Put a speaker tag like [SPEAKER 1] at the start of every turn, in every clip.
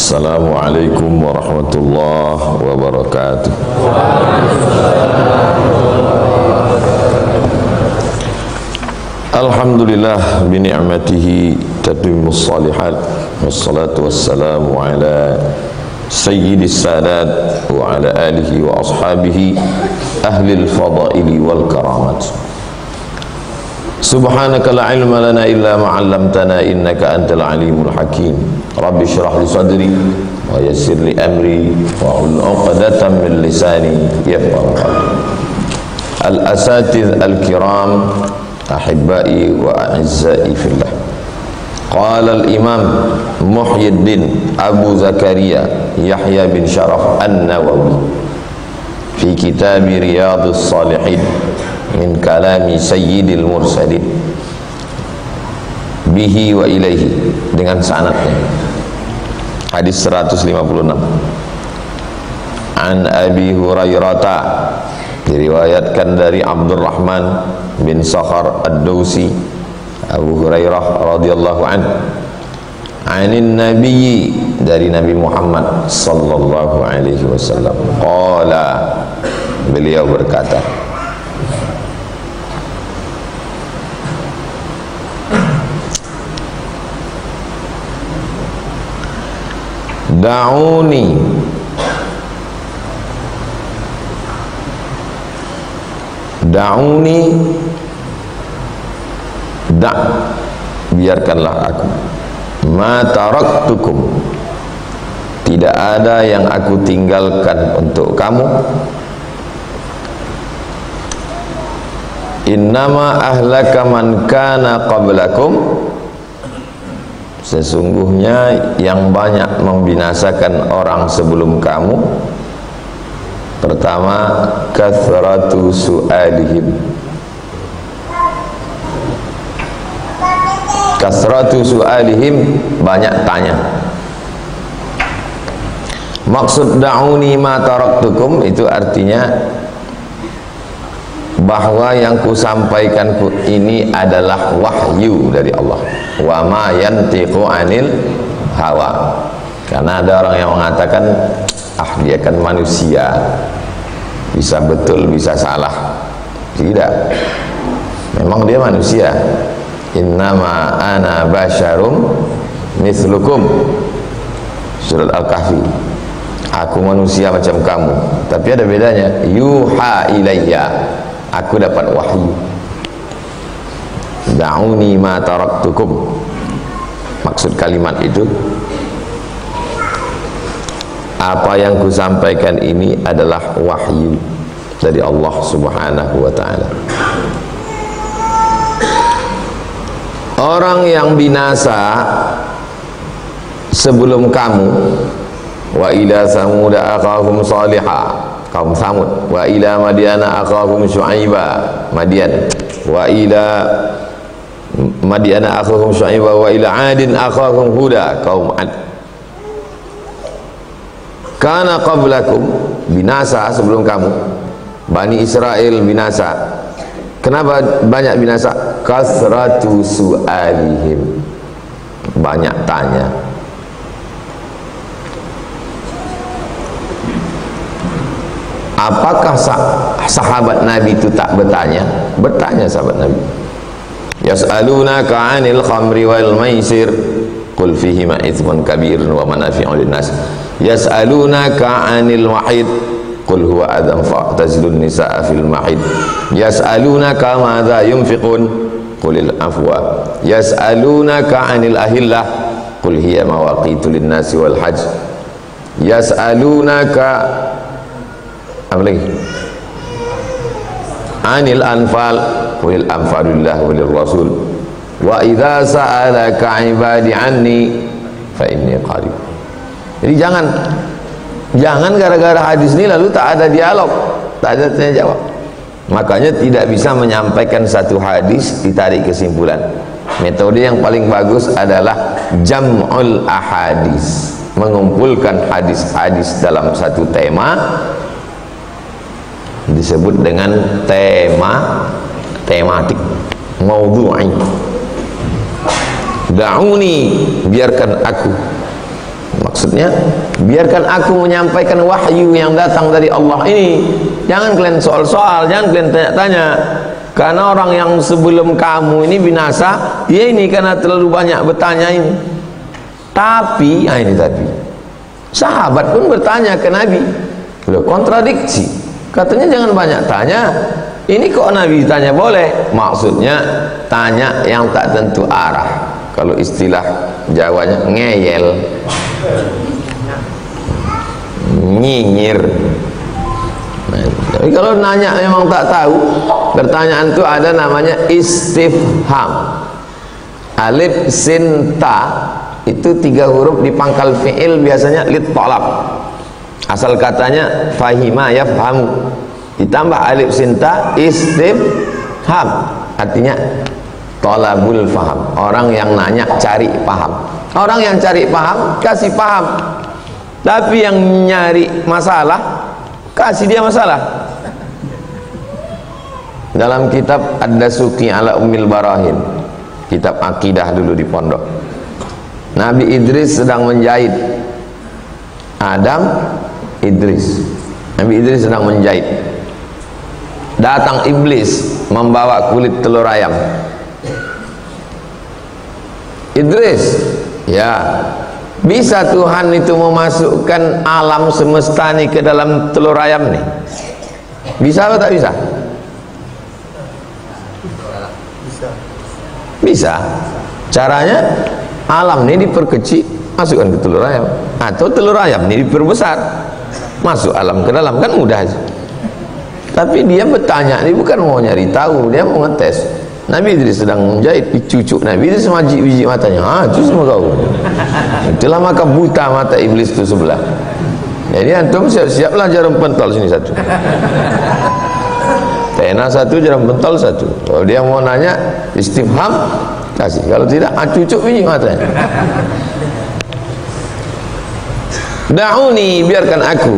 [SPEAKER 1] Assalamualaikum warahmatullahi wabarakatuh. Alhamdulillah bi ni'matihi tatimmus shalihat wassalatu wassalamu ala sayyidis sadat wa ala alihi wa ashabihi ahlil fadaili wal karamat. Subhanaka la ilma lana illa ma 'allamtana innaka antal alimul hakim. Rabbi shrah li sadri wa yassir li amri wa hlul 'uqdatam min lisani yafqahu qawli. Al-asatidz al-kiram ahibbai wa a'izzai fillah. Qala al-imam Muhyiddin Abu Zakaria Yahya bin Sharaf An-Nawawi fi kitab Riyadhus Shalihin min kalami sayyidil mursalin bihi wa ilaihi, dengan sanadnya hadis 156. An Abi Hurairah, diriwayatkan dari Abdurrahman bin Sakhar Ad-Dawsi, Abu Hurairah radhiyallahu anhu, anin nabiyyi, dari Nabi Muhammad sallallahu alaihi wasallam, qala, beliau berkata, da'uni biarkanlah aku, ma taraktukum, tidak ada yang aku tinggalkan untuk kamu, innama ahlaka man kana qablakum, sesungguhnya yang banyak membinasakan orang sebelum kamu, pertama, kathratu su'alihim, kasratu su'alihim, banyak tanya. Maksud da'uni ma taraktukum itu artinya bahwa yang kusampaikan ini adalah wahyu dari Allah. Wa ma yantiqu anil hawa. Karena ada orang yang mengatakan, ah, dia kan manusia, bisa betul bisa salah. Tidak, memang dia manusia. Innama ana basyarum mithlukum, surat Al-Kahfi. Aku manusia macam kamu, tapi ada bedanya. Yuha ilayya, aku dapat wahyu. Da'uni ma taraktukum, maksud kalimat itu, apa yang kusampaikan ini adalah wahyu dari Allah subhanahu wa ta'ala. Orang yang binasa sebelum kamu, wa ila samuda akhahum salihah, kaum Samud, wa ila madyana akhahum syu'aiba, Madyan, wa ila madyana akhahum syu'aiba, wa ila adin akhahum huda, kaum Ad. Kana qablakum, binasa sebelum kamu, Bani Israel binasa. Kenapa banyak binasa? Kasratu su'alihim, banyak tanya. Apakah sahabat Nabi itu tak bertanya? Bertanya sahabat Nabi. Yas'alunaka 'anil khamri wal maisir qul fihima itsmun kabirun wa manafi'u lin-nas. Yas'alunaka 'anil wahid qul huwa adzam fa'tazilun nisaa fil mahid. Yas'alunaka madza yunfiqun qulil afwa. Yas'alunaka 'anil ahillah qul hiya mawaqitu lin-nasi wal hajj. Yas'alunaka, apa lagi? Anil anfal qulil anfalullah walir rasul. Wa idza sa'alaka 'ibadi anni fa inni qarib. Jadi jangan gara-gara hadis ini lalu tak ada dialog, tak ada tanya jawab. Makanya tidak bisa menyampaikan satu hadis ditarik kesimpulan. Metode yang paling bagus adalah jam'ul ahadis, mengumpulkan hadis-hadis dalam satu tema, disebut dengan tematik, maudhu'i. Da'uni, biarkan aku, Maksudnya, biarkan aku menyampaikan wahyu yang datang dari Allah ini. Jangan kalian soal-soal, jangan kalian tanya-tanya. Karena orang yang sebelum kamu ini binasa, ya ini karena terlalu banyak bertanya ini. Tapi, ini tapi, sahabat pun bertanya ke Nabi. Loh, kontradiksi. Katanya jangan banyak tanya. Ini kok Nabi tanya boleh? Maksudnya tanya yang tak tentu arah. Kalau istilah Jawanya ngeyel, nyinyir. Tapi kalau nanya memang tak tahu, pertanyaan itu ada namanya istifham. Alif sin ta itu 3 huruf di pangkal fi'il, biasanya lit talab. Asal katanya fahima yafhamu, ditambah alif sin ta istifham, artinya talabul faham. Orang yang nanya cari paham. Orang yang cari paham kasih paham. Tapi yang nyari masalah kasih dia masalah. Dalam kitab Ad-Dasuki ala Ummil Barahin, kitab akidah dulu di pondok, Nabi Idris sedang menjahit. Idris sedang menjahit. Datang iblis membawa kulit telur ayam. Idris, ya, bisa Tuhan itu memasukkan alam semesta ini ke dalam telur ayam nih? Bisa atau tak bisa? Bisa. Caranya alam ini diperkecil, masukkan ke telur ayam, atau telur ayam ini diperbesar, masuk alam ke dalam, kan mudah aja. Tapi dia bertanya, ini bukan mau nyari tahu, dia mau ngetes. Nabi Idris sedang menjahit, dicucuk Nabi Idris biji matanya. Itu semua kau. Itulah maka buta mata iblis itu sebelah. Jadi antum siap-siaplah jarum pentol sini satu. Pena satu, jarum pentol satu. Kalau dia mau nanya istifham, kasih. Kalau tidak, cucuk biji matanya. Da'uni, biarkan aku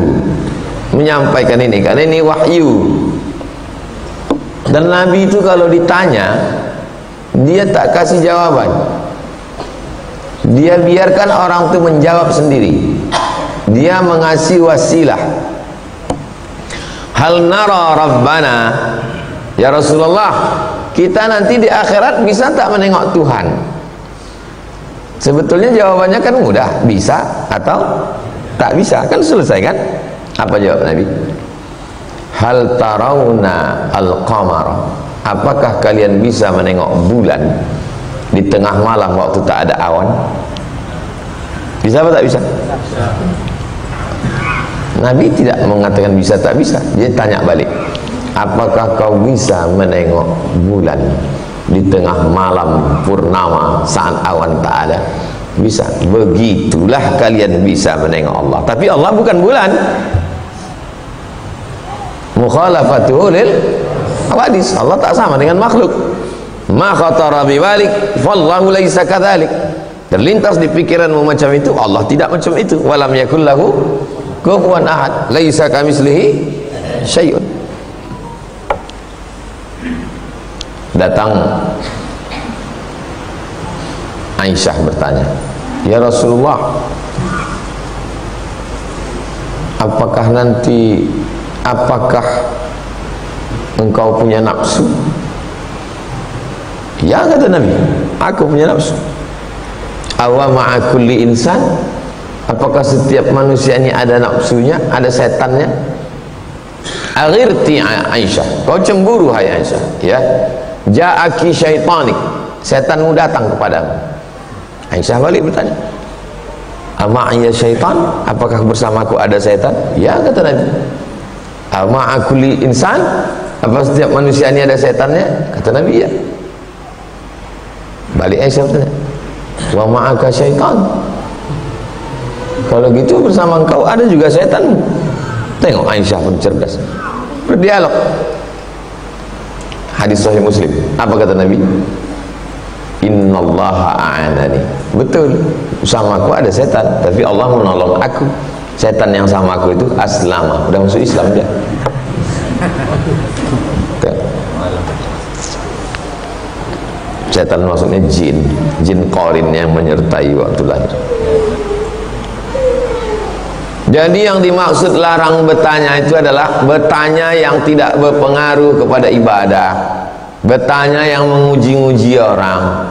[SPEAKER 1] menyampaikan ini, karena ini wahyu. Dan Nabi itu kalau ditanya, dia tak kasih jawaban. Dia biarkan orang itu menjawab sendiri. Dia mengasih wasilah. Hal nara Rabbana, ya Rasulullah, kita nanti di akhirat bisa tak menengok Tuhan? Sebetulnya jawabannya kan mudah, bisa atau tak bisa, kan selesai kan? Apa jawab Nabi? Hal tarawna al-qamara, apakah kalian bisa menengok bulan di tengah malam waktu tak ada awan? Bisa apa tak bisa? Nabi tidak mengatakan bisa tak bisa, dia tanya balik, apakah kau bisa menengok bulan di tengah malam purnama saat awan tak ada? Bisa. Begitulah kalian bisa menengok Allah. Tapi Allah bukan bulan. Mukhalafatuhu lil hawadis, Allah tak sama dengan makhluk. Ma khatara biwalik wallahu laisa kadzalik. Terlintas di pikiranmu macam itu, Allah tidak macam itu. Walam yakul lahu kufuwan ahad, laisa kamitslihi syai'un. Datang Aisyah bertanya, ya Rasulullah, apakah engkau punya nafsu? Ya, kata Nabi, aku punya nafsu. Awa ma'a kulli insan, apakah setiap manusia ini ada nafsunya, ada setannya? Aghirti Aisyah, kau cemburu hai Aisyah, ya. Ja'aki syaitanik, setanmu datang kepadamu. Aisyah balik bertanya, ama'iyya syaitan, apakah bersamaku ada setan? Ya, kata Nabi. Ma'akuli insan, apa setiap manusia ini ada setannya? Kata Nabi, ya. Balik Aisyah bertanya, wa ma'aka syaitan, kalau gitu bersama engkau ada juga setan. Tengok Aisyah pun cerdas, berdialog. Hadis Sahih Muslim, apa kata Nabi? Innallaha a'anani, betul, bersamaku ada setan, tapi Allah menolong aku. Setan yang sama aku itu aslama, udah masuk Islam dia. Setan maksudnya jin qarin yang menyertai waktu lahir. Jadi yang dimaksud larang bertanya itu adalah bertanya yang tidak berpengaruh kepada ibadah, bertanya yang menguji-uji orang,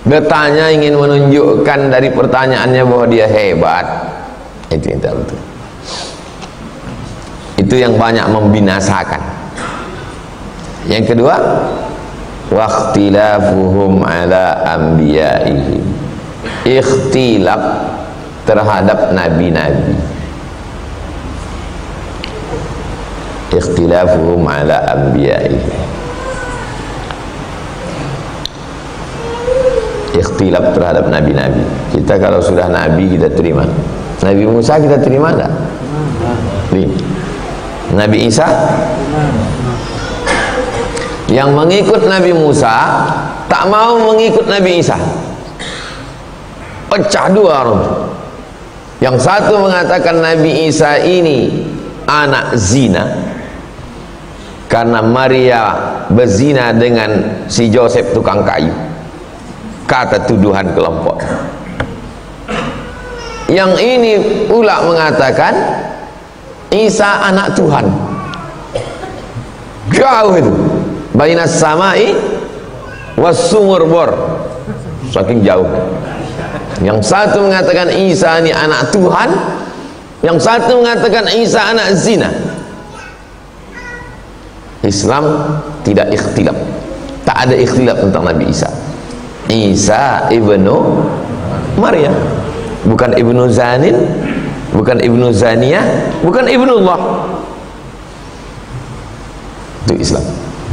[SPEAKER 1] bertanya ingin menunjukkan dari pertanyaannya bahwa dia hebat. Itu yang tidak betul. Itu yang banyak membinasakan. Yang kedua, waqtilafuhum ala anbiya'ihim, ikhtilaf terhadap nabi-nabi. Ikhtilafuhum ala anbiya'ihim, ikhtilaf terhadap nabi-nabi. Kita kalau sudah nabi kita terima. Nabi Musa kita terima enggak? Nabi Isa? Yang mengikut Nabi Musa tak mau mengikut Nabi Isa. Pecah dua orang. Yang satu mengatakan Nabi Isa ini anak zina karena Maria berzina dengan si Joseph tukang kayu, kata tuduhan kelompok. Yang ini pula mengatakan Isa anak Tuhan. Jauh itu, bainas samai was sumur bor, saking jauh. Yang satu mengatakan Isa ini anak Tuhan, yang satu mengatakan Isa anak zina. Islam tidak ikhtilaf, tak ada ikhtilaf tentang Nabi Isa. Isa ibnu Maryam, bukan ibnu Zanin, bukan ibnu Zaniyah, bukan ibnullah. Itu Islam.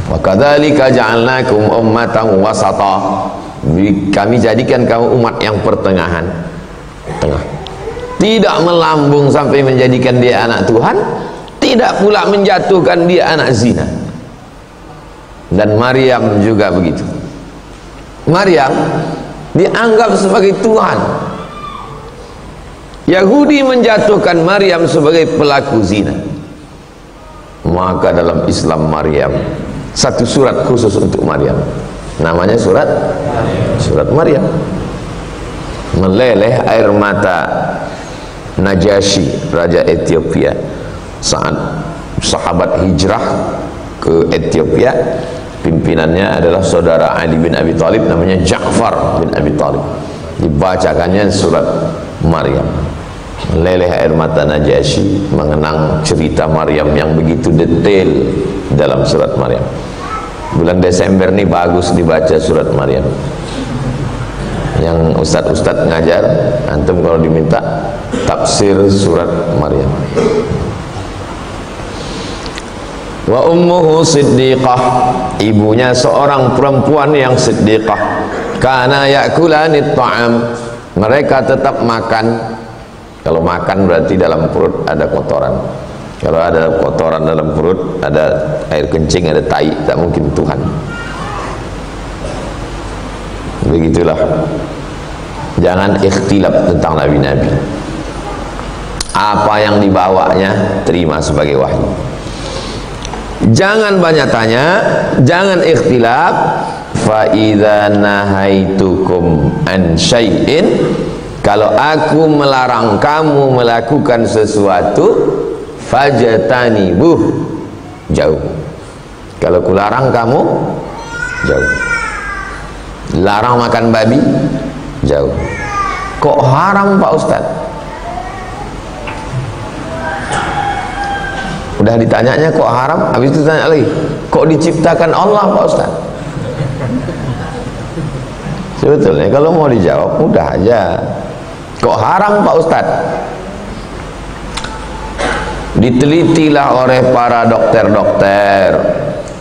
[SPEAKER 1] Wa kadzalika ja'alnakum ummatan wasata, kami jadikan kamu umat yang pertengahan, tengah. Tidak melambung sampai menjadikan dia anak Tuhan, tidak pula menjatuhkan dia anak zina. Dan Maryam juga begitu. Maryam dianggap sebagai Tuhan. Yahudi menjatuhkan Maryam sebagai pelaku zina. Maka dalam Islam Maryam, satu surat khusus untuk Maryam, namanya surat Maryam. Meleleh air mata Najasyi, raja Ethiopia, saat sahabat hijrah ke Ethiopia. Pimpinannya adalah saudara Ali bin Abi Thalib, namanya Ja'far bin Abi Thalib. Dibacakannya surat Maryam. Meleleh air mata Najasyi mengenang cerita Maryam yang begitu detail dalam surat Maryam. Bulan Desember ini bagus dibaca surat Maryam. Yang ustadz-ustadz ngajar, antum kalau diminta tafsir surat Maryam. Wa ummuhu siddiqah, ibunya seorang perempuan yang siddiqah. Kana ya'kulanit ta'am, mereka tetap makan. Kalau makan berarti dalam perut ada kotoran. Kalau ada kotoran dalam perut, ada air kencing, ada tai, tak mungkin Tuhan. Begitulah. Jangan ikhtilaf tentang nabi-nabi. Apa yang dibawanya terima sebagai wahyu. Jangan banyak tanya, jangan ikhtilaf. Fa idza nahaitukum an syai'in, kalau aku melarang kamu melakukan sesuatu, fajtanibuh, jauh. Kalau kularang kamu, jauh. Larang makan babi, jauh. Kok haram Pak Ustaz? Udah ditanyanya kok haram, habis itu tanya lagi, kok diciptakan Allah Pak Ustaz? Sebetulnya kalau mau dijawab mudah aja. Kok haram Pak Ustaz? Ditelitilah oleh para dokter-dokter,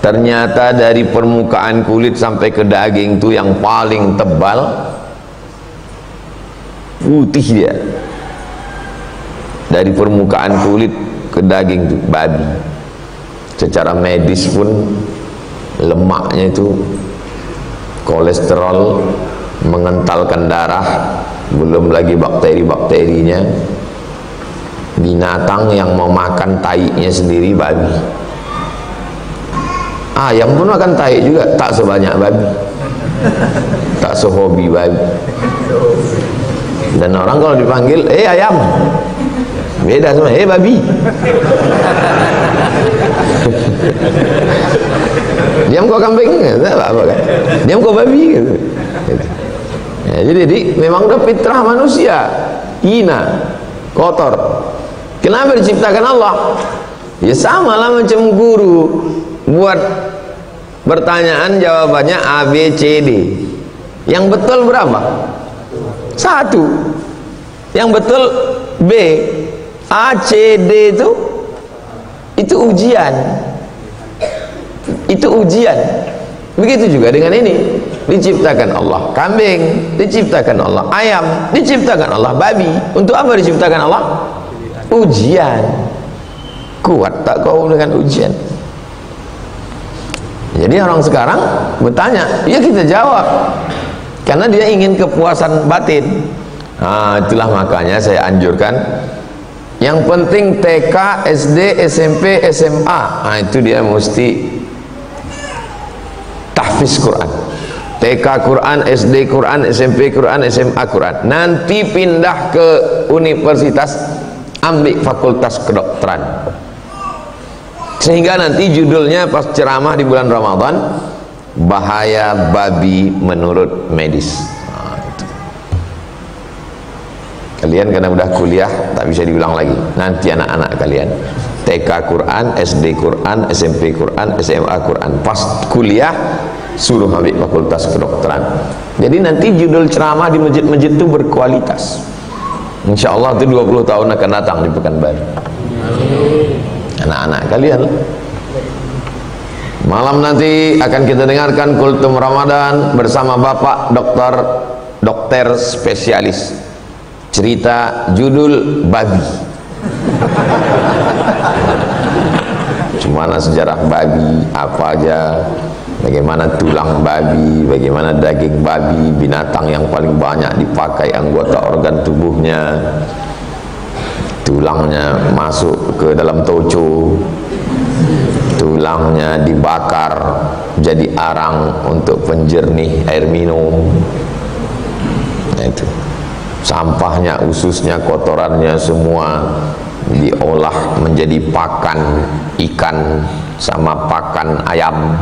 [SPEAKER 1] ternyata dari permukaan kulit sampai ke daging itu yang paling tebal putih dia. Dari permukaan kulit ke daging itu babi. Secara medis pun lemaknya itu kolesterol, mengentalkan darah, belum lagi bakteri-bakterinya. Binatang yang memakan taiknya sendiri babi. Ayam pun makan taik juga, tak sebanyak babi, tak sehobi babi. Dan orang kalau dipanggil ayam, Beda sama babi. Diam kau kambing, tak apa kan? Diam kau babi gitu. Ya, jadi memang udah fitrah manusia hina, kotor. Kenapa diciptakan Allah? Ya sama lah macam guru buat pertanyaan jawabannya A, B, C, D. Yang betul berapa? 1. Yang betul B. A, C, D itu ujian. Itu ujian. Begitu juga dengan ini. Diciptakan Allah kambing, diciptakan Allah ayam, diciptakan Allah babi. Untuk apa diciptakan Allah? Ujian. Kuat tak kau dengan ujian? Jadi orang sekarang bertanya, ya kita jawab, karena dia ingin kepuasan batin. Itulah makanya saya anjurkan yang penting TK, SD, SMP, SMA. Itu dia mesti tahfiz Quran. TK Quran, SD Quran, SMP Quran, SMA Quran. Nanti pindah ke universitas, ambil fakultas kedokteran. Sehingga nanti judulnya pas ceramah di bulan Ramadan, bahaya babi menurut medis. Itu. Kalian karena udah kuliah tak bisa diulang lagi. Nanti anak-anak kalian TK Quran, SD Quran, SMP Quran, SMA Quran. Pas kuliah suruh ambil fakultas kedokteran. Jadi nanti judul ceramah di masjid-masjid itu berkualitas. Insya Allah itu 20 tahun akan datang di Pekanbaru. Anak-anak kalian. Malam nanti akan kita dengarkan kultum Ramadan bersama Bapak dokter spesialis. Cerita judul babi. Gimana sejarah babi, apa aja, bagaimana tulang babi, bagaimana daging babi, binatang yang paling banyak dipakai anggota organ tubuhnya. Tulangnya masuk ke dalam toco, tulangnya dibakar jadi arang untuk penjernih air minum. Itu sampahnya, ususnya, kotorannya semua diolah menjadi pakan ikan sama pakan ayam.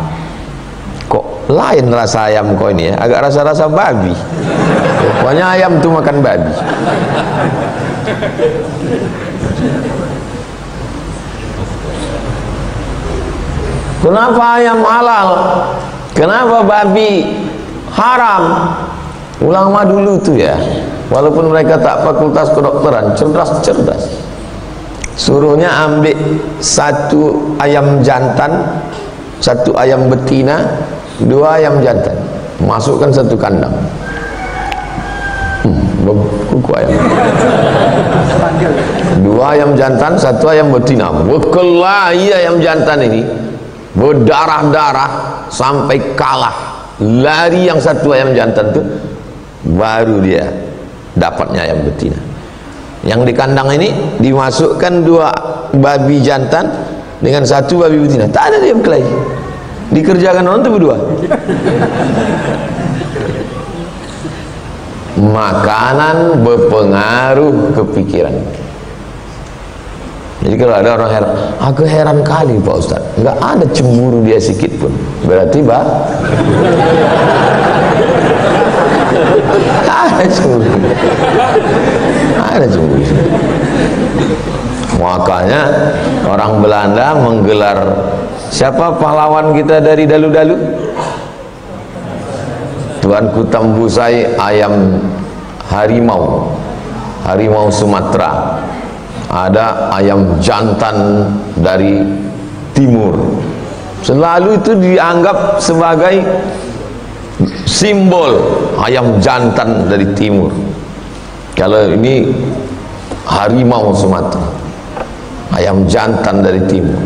[SPEAKER 1] Kok lain rasa ayam kok ini ya? Agak rasa-rasa babi. Pokoknya ayam tuh makan babi. Kenapa ayam halal? Kenapa babi haram? Ulama dulu tuh ya, walaupun mereka tak fakultas kedokteran, cerdas-cerdas. Suruhnya ambil 1 ayam jantan, 1 ayam betina, 2 ayam jantan, masukkan 1 kandang. Kuku ayam. 2 ayam jantan, 1 ayam betina. Berkelahi ayam jantan ini, berdarah-darah sampai kalah. Lari yang 1 ayam jantan itu, baru dia dapatnya ayam betina. Yang di kandang ini dimasukkan 2 babi jantan dengan 1 babi betina. Tak ada dia berkelahi. Dikerjakan orang itu berdua. Makanan berpengaruh ke pikiran. Jadi kalau ada orang heran, aku heran kali Pak Ustaz, enggak ada cemburu dia sedikit pun. Berarti ada cemburu. Ada cemburu. Makanya orang Belanda menggelar, siapa pahlawan kita dari dalu-dalu? Tuanku Tambusai ayam harimau, harimau Sumatera. Ada ayam jantan dari timur. Selalu itu dianggap sebagai simbol ayam jantan dari timur. Kalau ini harimau Sumatera, ayam jantan dari timur.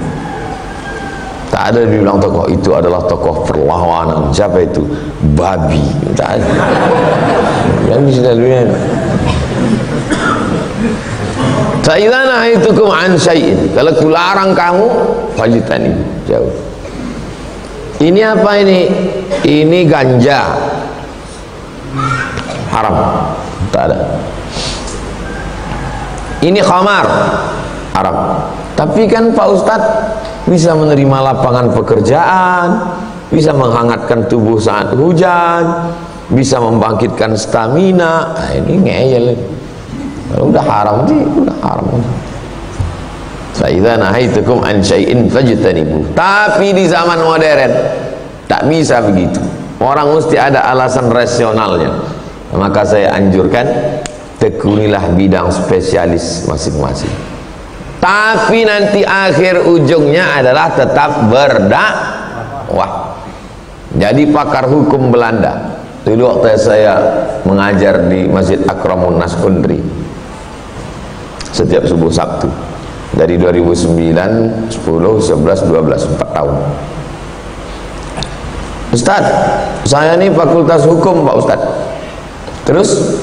[SPEAKER 1] Tak ada dibilang tokoh itu adalah tokoh perlawanan. Siapa itu? Babi. Tak ada. Yang di sini Sayyidana haitukum an syai'in. Kalau kularang kamu, fajitani, jauh. Ini apa ini? Ini ganja. Haram. Tak ada. ini khamar, haram. Tapi kan Pak Ustadz bisa menerima lapangan pekerjaan, bisa menghangatkan tubuh saat hujan, bisa membangkitkan stamina. Nah, ini ngeyel. Kalau udah haram sih, udah haram. Fa idza nahaitukum an syai'in fajtanibu. Tapi di zaman modern tak bisa begitu. Orang mesti ada alasan rasionalnya. Maka saya anjurkan tekunilah bidang spesialis masing-masing. Tapi nanti akhir ujungnya adalah tetap berdakwah. Jadi pakar hukum Belanda. Dulu waktu saya mengajar di Masjid Akramun Nas Kundri setiap subuh Sabtu dari 2009, 10, 11, 12, 4 tahun. Ustadz, saya ini fakultas hukum Pak Ustadz. Terus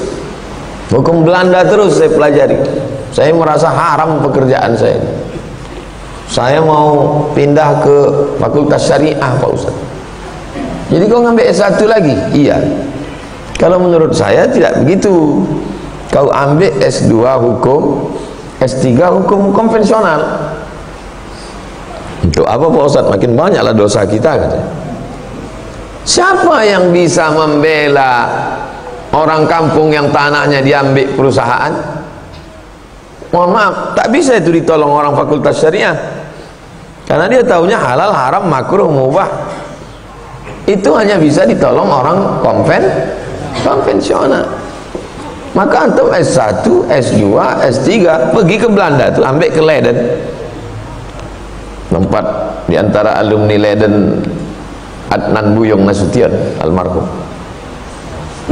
[SPEAKER 1] hukum Belanda terus saya pelajari. Saya merasa haram pekerjaan saya. Saya mau pindah ke fakultas syariah Pak Ustaz. Jadi kau ngambil S1 lagi? Iya. Kalau menurut saya tidak begitu. Kau ambil S2 hukum, S3 hukum konvensional. Untuk apa Pak Ustaz? Makin banyaklah dosa kita katanya. Siapa yang bisa membela orang kampung yang tanahnya diambil perusahaan? Mohon maaf, tak bisa itu ditolong orang fakultas syariah, karena dia tahunya halal, haram, makruh, mubah. Itu hanya bisa ditolong orang konvensional. Maka antum S1, S2, S3 pergi ke Belanda tuh, ambil ke Leiden. Tempat diantara alumni Leiden Adnan Buyong Nasution almarhum.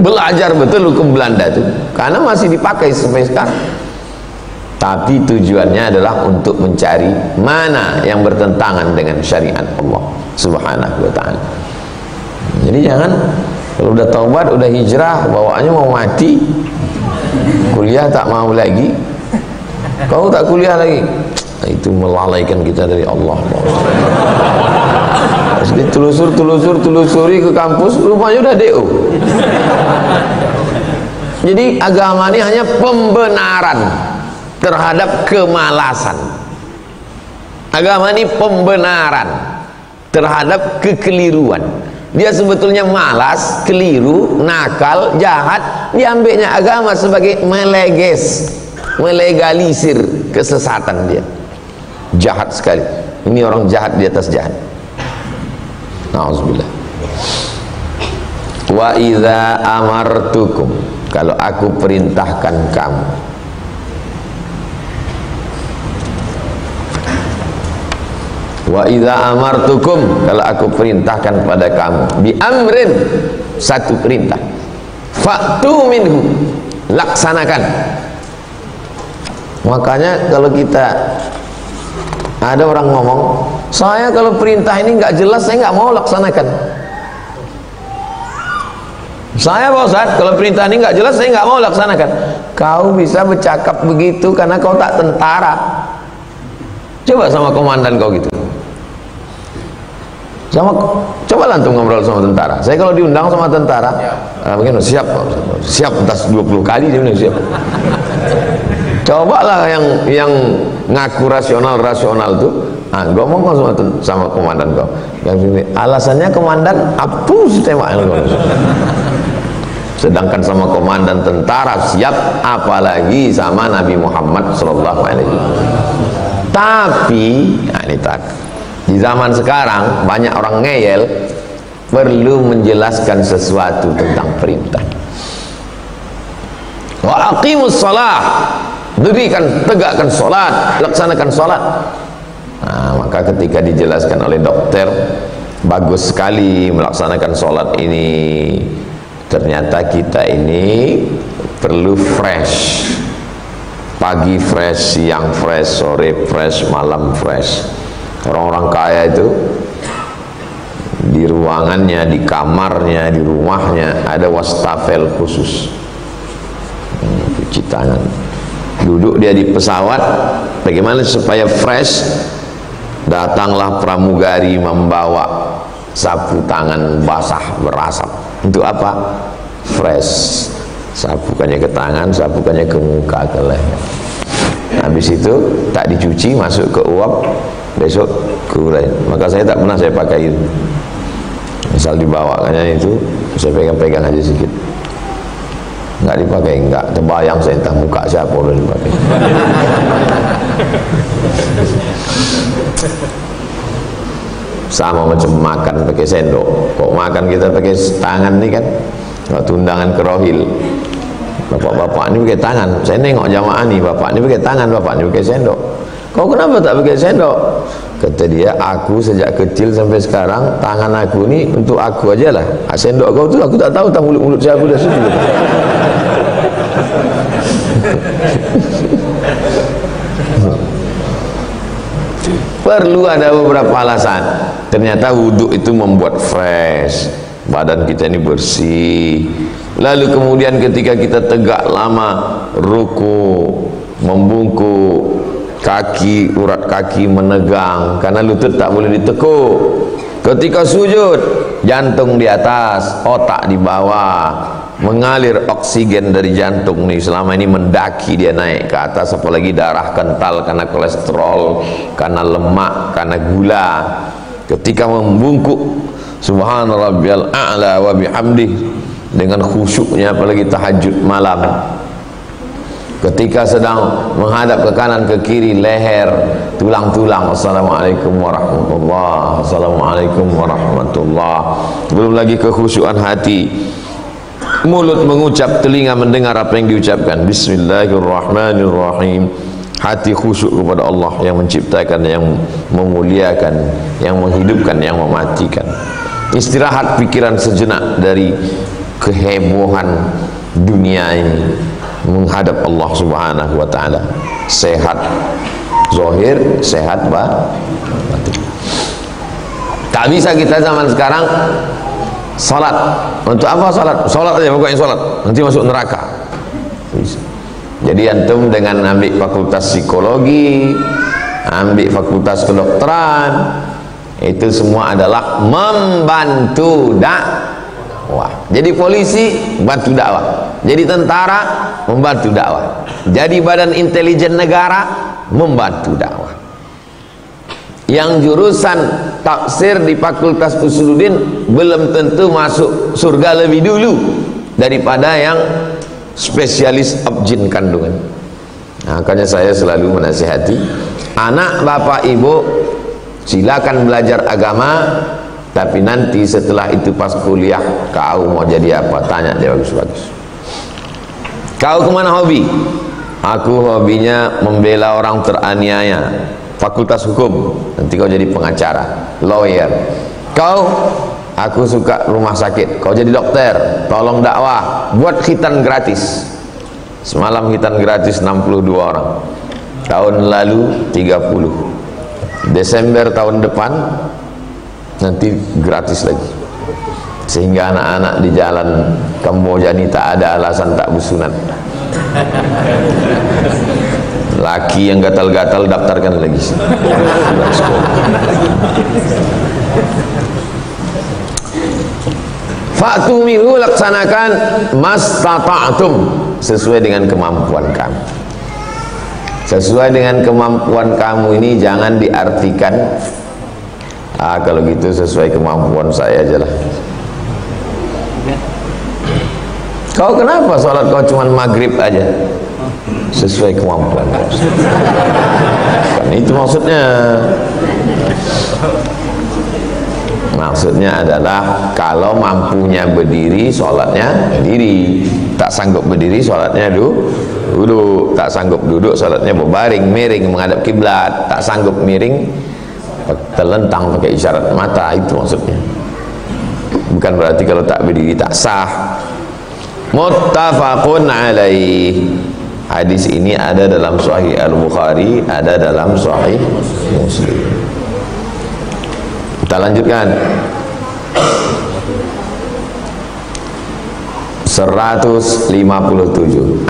[SPEAKER 1] Belajar betul hukum Belanda tuh, karena masih dipakai sampai sekarang. Tapi tujuannya adalah untuk mencari mana yang bertentangan dengan syariat Allah Subhanahu wa ta'ala. Jadi jangan kalau udah taubat, udah hijrah, bawaannya mau mati, kuliah tak mau lagi, kau tak kuliah lagi, itu melalaikan kita dari Allah. Terus ditelusuri ke kampus, rupanya udah DO. Jadi agama ini hanya pembenaran terhadap kemalasan. Agama ini pembenaran terhadap kekeliruan. Dia sebetulnya malas, keliru, nakal, jahat. Diambilnya agama sebagai melegalisir kesesatan dia. Jahat sekali. Ini orang jahat di atas jahat. Nauzubillah. Wa idza amartukum, kalau aku perintahkan kamu, wa idza amartukum, kalau aku perintahkan pada kamu, bi amrin, satu perintah, fa'tu minhu, laksanakan. Makanya kalau kita ada orang ngomong, saya kalau perintah ini nggak jelas, saya nggak mau laksanakan. Saya Pak Ustaz, kalau perintah ini nggak jelas, saya nggak mau laksanakan. Kau bisa bercakap begitu karena kau tak tentara. Coba sama komandan kau gitu. Coba lantung ngobrol sama tentara. Saya kalau diundang sama tentara, bagaimana? Siap, siap atas 20 kali dia bilang siap. Cobalah yang ngaku rasional tuh, ngomong sama komandan kau. Yang ini alasannya komandan hapus tembak. Sedangkan sama komandan tentara siap, apalagi sama Nabi Muhammad SAW. Tapi ini tak. Di zaman sekarang banyak orang ngeyel, perlu menjelaskan sesuatu tentang perintah. Wa aqimus shalah, dirikan, tegakkan salat, laksanakan salat. Nah, maka ketika dijelaskan oleh dokter, bagus sekali melaksanakan salat ini. Ternyata kita ini perlu fresh. Pagi fresh, siang fresh, sore fresh, malam fresh. Orang-orang kaya itu di ruangannya, di kamarnya, di rumahnya ada wastafel khusus, cuci tangan. Duduk dia di pesawat, bagaimana supaya fresh? Datanglah pramugari membawa sapu tangan basah berasap. Untuk apa? Fresh. Sapukannya ke tangan, sapukannya ke muka, ke leher. Habis itu tak dicuci, masuk ke uap, besok kurai. Maka saya tak pernah saya pakai itu. Misal dibawakannya itu, saya pegang-pegang aja sedikit. Enggak dipakai, enggak terbayang saya entah muka siapa udah dipakai. Sama macam makan pakai sendok. Kok makan kita pakai tangan nih kan? Waktu undangan ke Rohil, bapak-bapak ini pakai tangan. Saya nengok jamaah nih, bapak ini pakai tangan, bapak ini pakai sendok. Kau kenapa tak pakai sendok? Kata dia, aku sejak kecil sampai sekarang tangan aku ni untuk aku aja lah. Sendok kau tu aku tak tahu tak mulut-mulut siapa dah situ. Perlu ada beberapa alasan. Ternyata wudhu itu membuat fresh, badan kita ini bersih. Lalu kemudian ketika kita tegak lama, ruku, membungkuk, kaki, urat kaki menegang karena lutut tak boleh ditekuk. Ketika sujud, jantung di atas, otak di bawah, mengalir oksigen dari jantung nih selama ini mendaki, dia naik ke atas, apalagi darah kental karena kolesterol, karena lemak, karena gula. Ketika membungkuk, subhanarabbiyal a'la wa bihamdih, dengan khusyuknya apalagi tahajud malam. Ketika sedang menghadap ke kanan ke kiri, leher, tulang-tulang, assalamualaikum warahmatullah, assalamualaikum warahmatullah. Belum lagi kekhusyukan hati, mulut mengucap, telinga mendengar apa yang diucapkan. Bismillahirrahmanirrahim. Hati khusyuk kepada Allah yang menciptakan, yang memuliakan, yang menghidupkan, yang mematikan. Istirahat pikiran sejenak dari kehebohan dunia ini, menghadap Allah Subhanahu wa taala. Sehat zahir, sehat batin. Tak bisa kita zaman sekarang salat. Untuk apa salat? Salat aja pokoknya salat, nanti masuk neraka. Bisa. Jadi antum dengan ambil fakultas psikologi, ambil fakultas kedokteran, itu semua adalah membantu dakwah. Jadi polisi bantu dakwah, jadi tentara membantu dakwah, jadi badan intelijen negara membantu dakwah. Yang jurusan tafsir di Fakultas Usuluddin belum tentu masuk surga lebih dulu daripada yang spesialis jin kandungan. Nah, makanya saya selalu menasihati anak bapak ibu, silakan belajar agama, tapi nanti setelah itu pas kuliah kau mau jadi apa, tanya dia bagus-bagus. Kau kemana hobi? Aku hobinya membela orang teraniaya, fakultas hukum, nanti kau jadi pengacara, lawyer. Kau? Aku suka rumah sakit, kau jadi dokter, tolong dakwah, buat khitan gratis. Semalam khitan gratis 62 orang, tahun lalu 30, Desember tahun depan nanti gratis lagi, sehingga anak-anak di jalan Kamboja ini tak ada alasan tak bersunat. Laki yang gatal-gatal daftarkan lagi. Fa'tumihu, laksanakan mastata'tum, sesuai dengan kemampuan kamu. Sesuai dengan kemampuan kamu ini jangan diartikan kalau gitu sesuai kemampuan saya aja lah. Kau kenapa sholat kau cuma maghrib aja? Sesuai kemampuan kau. Kan itu maksudnya. Maksudnya adalah kalau mampunya berdiri, sholatnya berdiri. Tak sanggup berdiri, sholatnya duduk. Tak sanggup duduk, sholatnya berbaring, miring menghadap kiblat. Tak sanggup miring, terlentang pakai isyarat mata. Itu maksudnya. Bukan berarti kalau tak berdiri tak sah. Muttafaqun alaih. Hadis ini ada dalam Sahih Al-Bukhari, ada dalam Sahih Muslim. Kita lanjutkan. 157.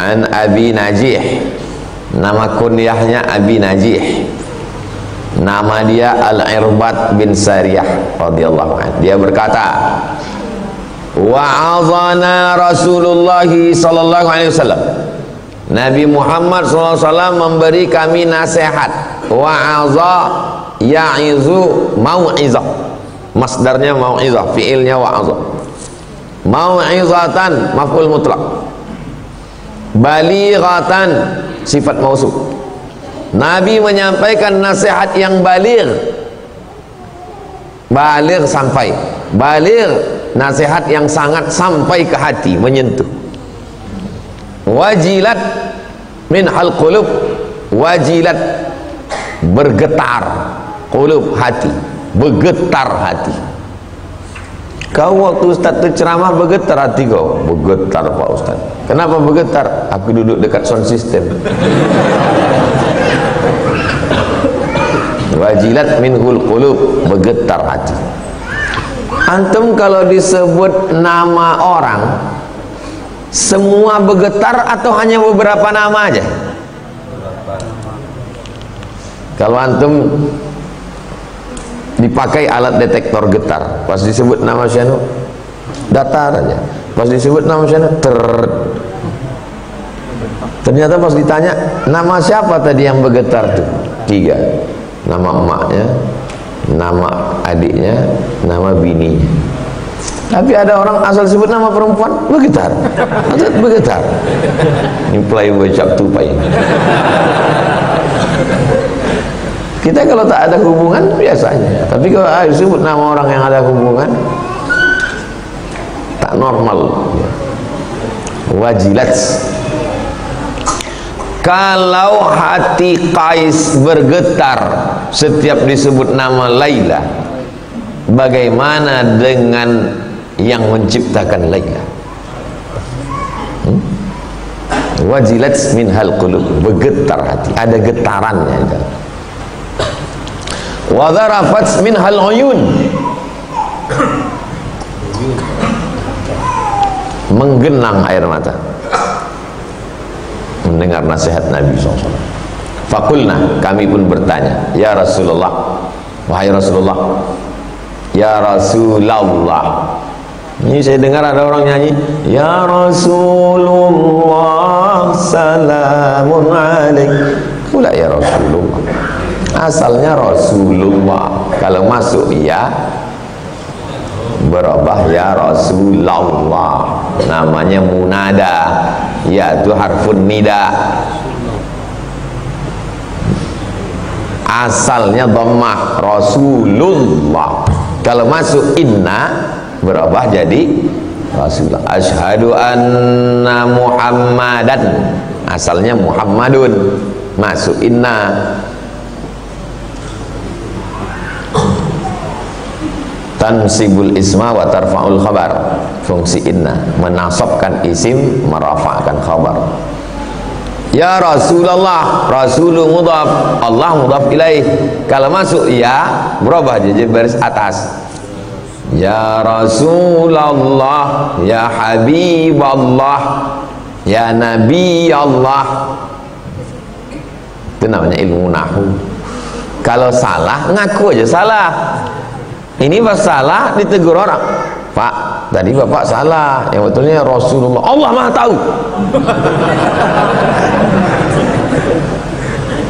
[SPEAKER 1] An Abi Najih, nama kunyahnya Abi Najih, nama dia Al-Irbad bin Sariyah radhiyallahu anhu. Dia berkata, wa'azana Rasulullah sallallahu alaihi wasallam, Nabi Muhammad SAW memberi kami nasihat. Wa'aza ya'izu mau'izah. Masdarnya mau'izah, fiilnya wa'aza. Mau'izatan maf'ul mutlaq. Balighatan sifat mausuf. Nabi menyampaikan nasihat yang baligh. Baligh sampai. Baligh nasihat yang sangat sampai ke hati, menyentuh. Wajilat min hal qulub. Wajilat bergetar, qulub hati, bergetar hati. Kau waktu Ustaz itu ceramah bergetar hati kau? Bergetar Pak Ustaz. Kenapa bergetar? Aku duduk dekat sound system. Wajilat minhul qulub, bergetar hati. Antum kalau disebut nama orang semua bergetar atau hanya beberapa nama aja? Kalau antum dipakai alat detektor getar, pas disebut nama Syanu datar aja, pas disebut nama Syanu ternyata pas ditanya nama siapa tadi yang bergetar tuh? 3, nama emaknya, nama adiknya, nama bininya. Tapi ada orang asal sebut nama perempuan bergetar, bergetar. Ini playboy cap tupai. Kita kalau tak ada hubungan biasanya, tapi kalau disebut nama orang yang ada hubungan tak normal. Wajilat. Kalau hati Qais bergetar setiap disebut nama Laila, bagaimana dengan yang menciptakan Laila? Wajilat min hal qulub, bergetar hati, ada getarannya itu. Wa dharafat min hal uyun, menggenang air mata mendengar nasihat Nabi SAW. Fakulna, kami pun bertanya, ya Rasulullah, wahai Rasulullah, ya Rasulullah. Ini saya dengar ada orang nyanyi, ya Rasulullah salamun alaik. Pula ya Rasulullah, asalnya Rasulullah, kalau masuk ya berubah ya Rasulullah, namanya munada, ya itu harfun nida. Asalnya dhammah Rasulullah, kalau masuk inna berubah jadi Rasulullah. Asyhadu anna Muhammadan, asalnya Muhammadun, masuk inna. Tansibul isma wa tarfa'ul khabar, fungsi inna menasabkan isim, merafa'kan khabar. Ya Rasulullah, Rasul mudhaf, Allah mudhaf ilaih. Kalau masuk ya berubah jadi baris atas. Ya Rasulullah, ya Habiballah, ya Nabi Allah. Itu namanya ilmu nahwu. Kalau salah ngaku aja salah. Ini pas salah ditegur orang, Pak, tadi Bapak salah, yang betulnya Rasulullah. Allah Maha tahu.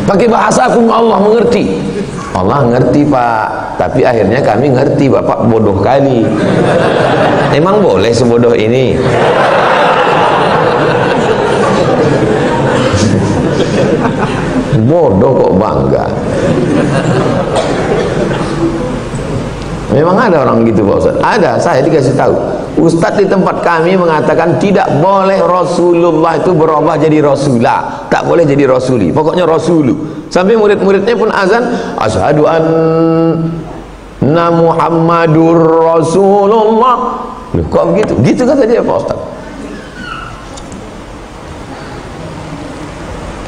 [SPEAKER 1] Pakai bahasa aku, Allah mengerti. Allah ngerti Pak, tapi akhirnya kami ngerti Bapak bodoh kali. Emang boleh sebodoh ini? Bodoh kok bangga. Memang ada orang gitu Pak Ustaz? Ada, saya dikasih tahu. Ustaz di tempat kami mengatakan tidak boleh Rasulullah itu berubah jadi Rasulah, tak boleh jadi Rasuli, pokoknya Rasulu. Sampai murid-muridnya pun azan, asyhadu anna Muhammadur Rasulullah. Loh, kok begitu? Gitu kata dia Pak Ustaz.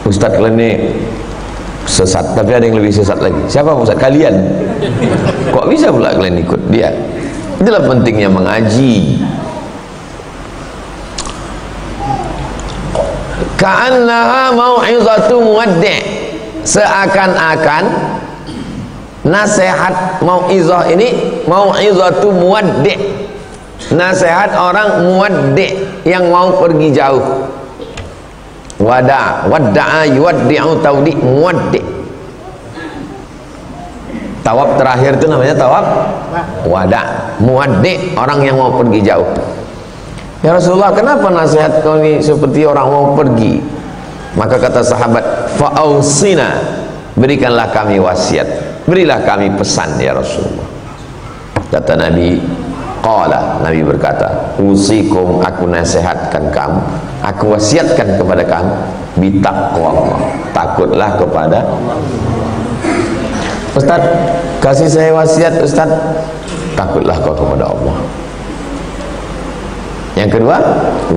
[SPEAKER 1] Ustaz klinik sesat, tapi ada yang lebih sesat lagi. Siapa Ustaz? Kalian. Kok bisa pula kalian ikut dia? Itulah pentingnya mengaji. Ka'annaha mau'izatu muwaddi', seakan-akan nasihat mau'izah ini mau'izatu muwaddi', nasihat orang muwaddi' yang mau pergi jauh. Wadda'a yuwaddi'u tawdi' muwaddi'. Tawaf terakhir itu namanya tawaf wada'. Muwaddi' orang yang mau pergi jauh. Ya Rasulullah, kenapa nasihat kau ini seperti orang mau pergi? Maka kata sahabat, fa'ausina, berikanlah kami wasiat, berilah kami pesan ya Rasulullah. Kata Nabi, qala, Nabi berkata, usikum, aku nasihatkan kamu, aku wasiatkan kepada kamu, bitaqwa, takutlah kepada Ustaz, kasih saya wasiat Ustaz, takutlah kau kepada Allah. Yang kedua,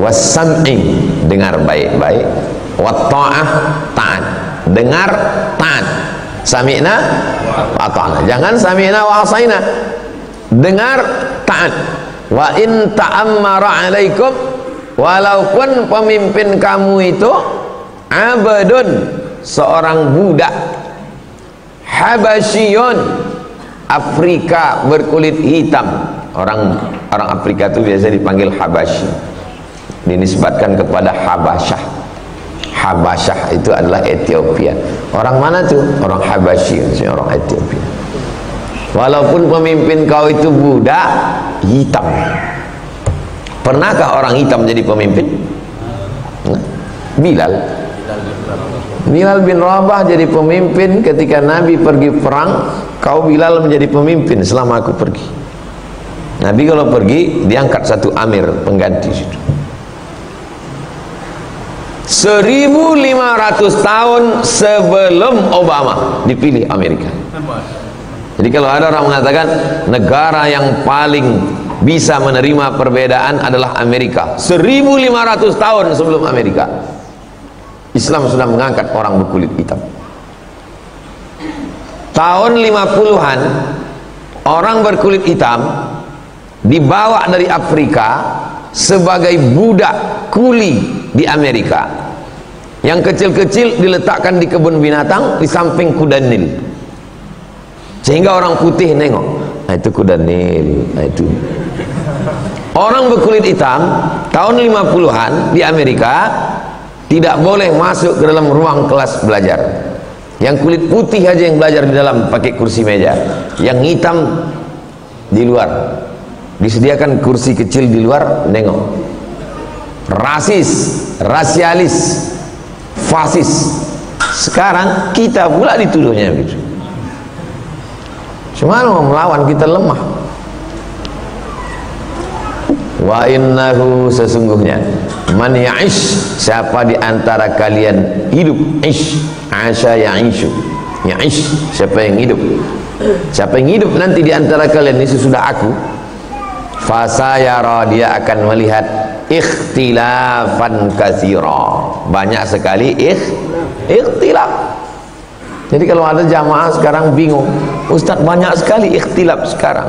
[SPEAKER 1] wasam'i, dengar baik-baik, watta'ah, taat, dengar taat. Sami'na wa ata'na, jangan sami'na wa asaina, dengar taat. Wa in ta'ammara alaikum, walaupun pemimpin kamu itu abadun, seorang budak Habasyiyun, Afrika berkulit hitam. Orang Afrika itu biasa dipanggil Habasyi, dinisbatkan kepada Habasyah. Habasyah itu adalah Ethiopia. Orang mana tuh? Orang Habasyi, orang Ethiopia. Walaupun pemimpin kau itu budak hitam. Pernahkah orang hitam jadi pemimpin? Bilal bin Rabah jadi pemimpin ketika Nabi pergi perang. Kau Bilal menjadi pemimpin selama aku pergi. Nabi kalau pergi diangkat satu amir pengganti situ. 1500 tahun sebelum Obama dipilih Amerika. Jadi kalau ada orang mengatakan negara yang paling bisa menerima perbedaan adalah Amerika, 1500 tahun sebelum Amerika Islam sudah mengangkat orang berkulit hitam. Tahun 50-an orang berkulit hitam dibawa dari Afrika sebagai budak kuli di Amerika. Yang kecil-kecil diletakkan di kebun binatang di samping kuda Nil, sehingga orang putih nengok, nah itu kuda Nil, nah itu. Orang berkulit hitam tahun 50-an di Amerika tidak boleh masuk ke dalam ruang kelas belajar. Yang kulit putih aja yang belajar di dalam pakai kursi meja, yang hitam di luar. Disediakan kursi kecil di luar, nengok. Rasis, rasialis, fasis. Sekarang kita pula dituduhnya begitu. Cuma mau melawan, kita lemah. Wa innahu, sesungguhnya, man ya'ish, siapa di antara kalian hidup, ish, asya ya'ishu, ya'ish, siapa yang hidup, siapa yang hidup nanti di antara kalian ini sesudah aku, fasayara, dia akan melihat ikhtilafan katsira, banyak sekali ikhtilaf. Jadi kalau ada jamaah sekarang bingung, Ustaz banyak sekali ikhtilaf sekarang.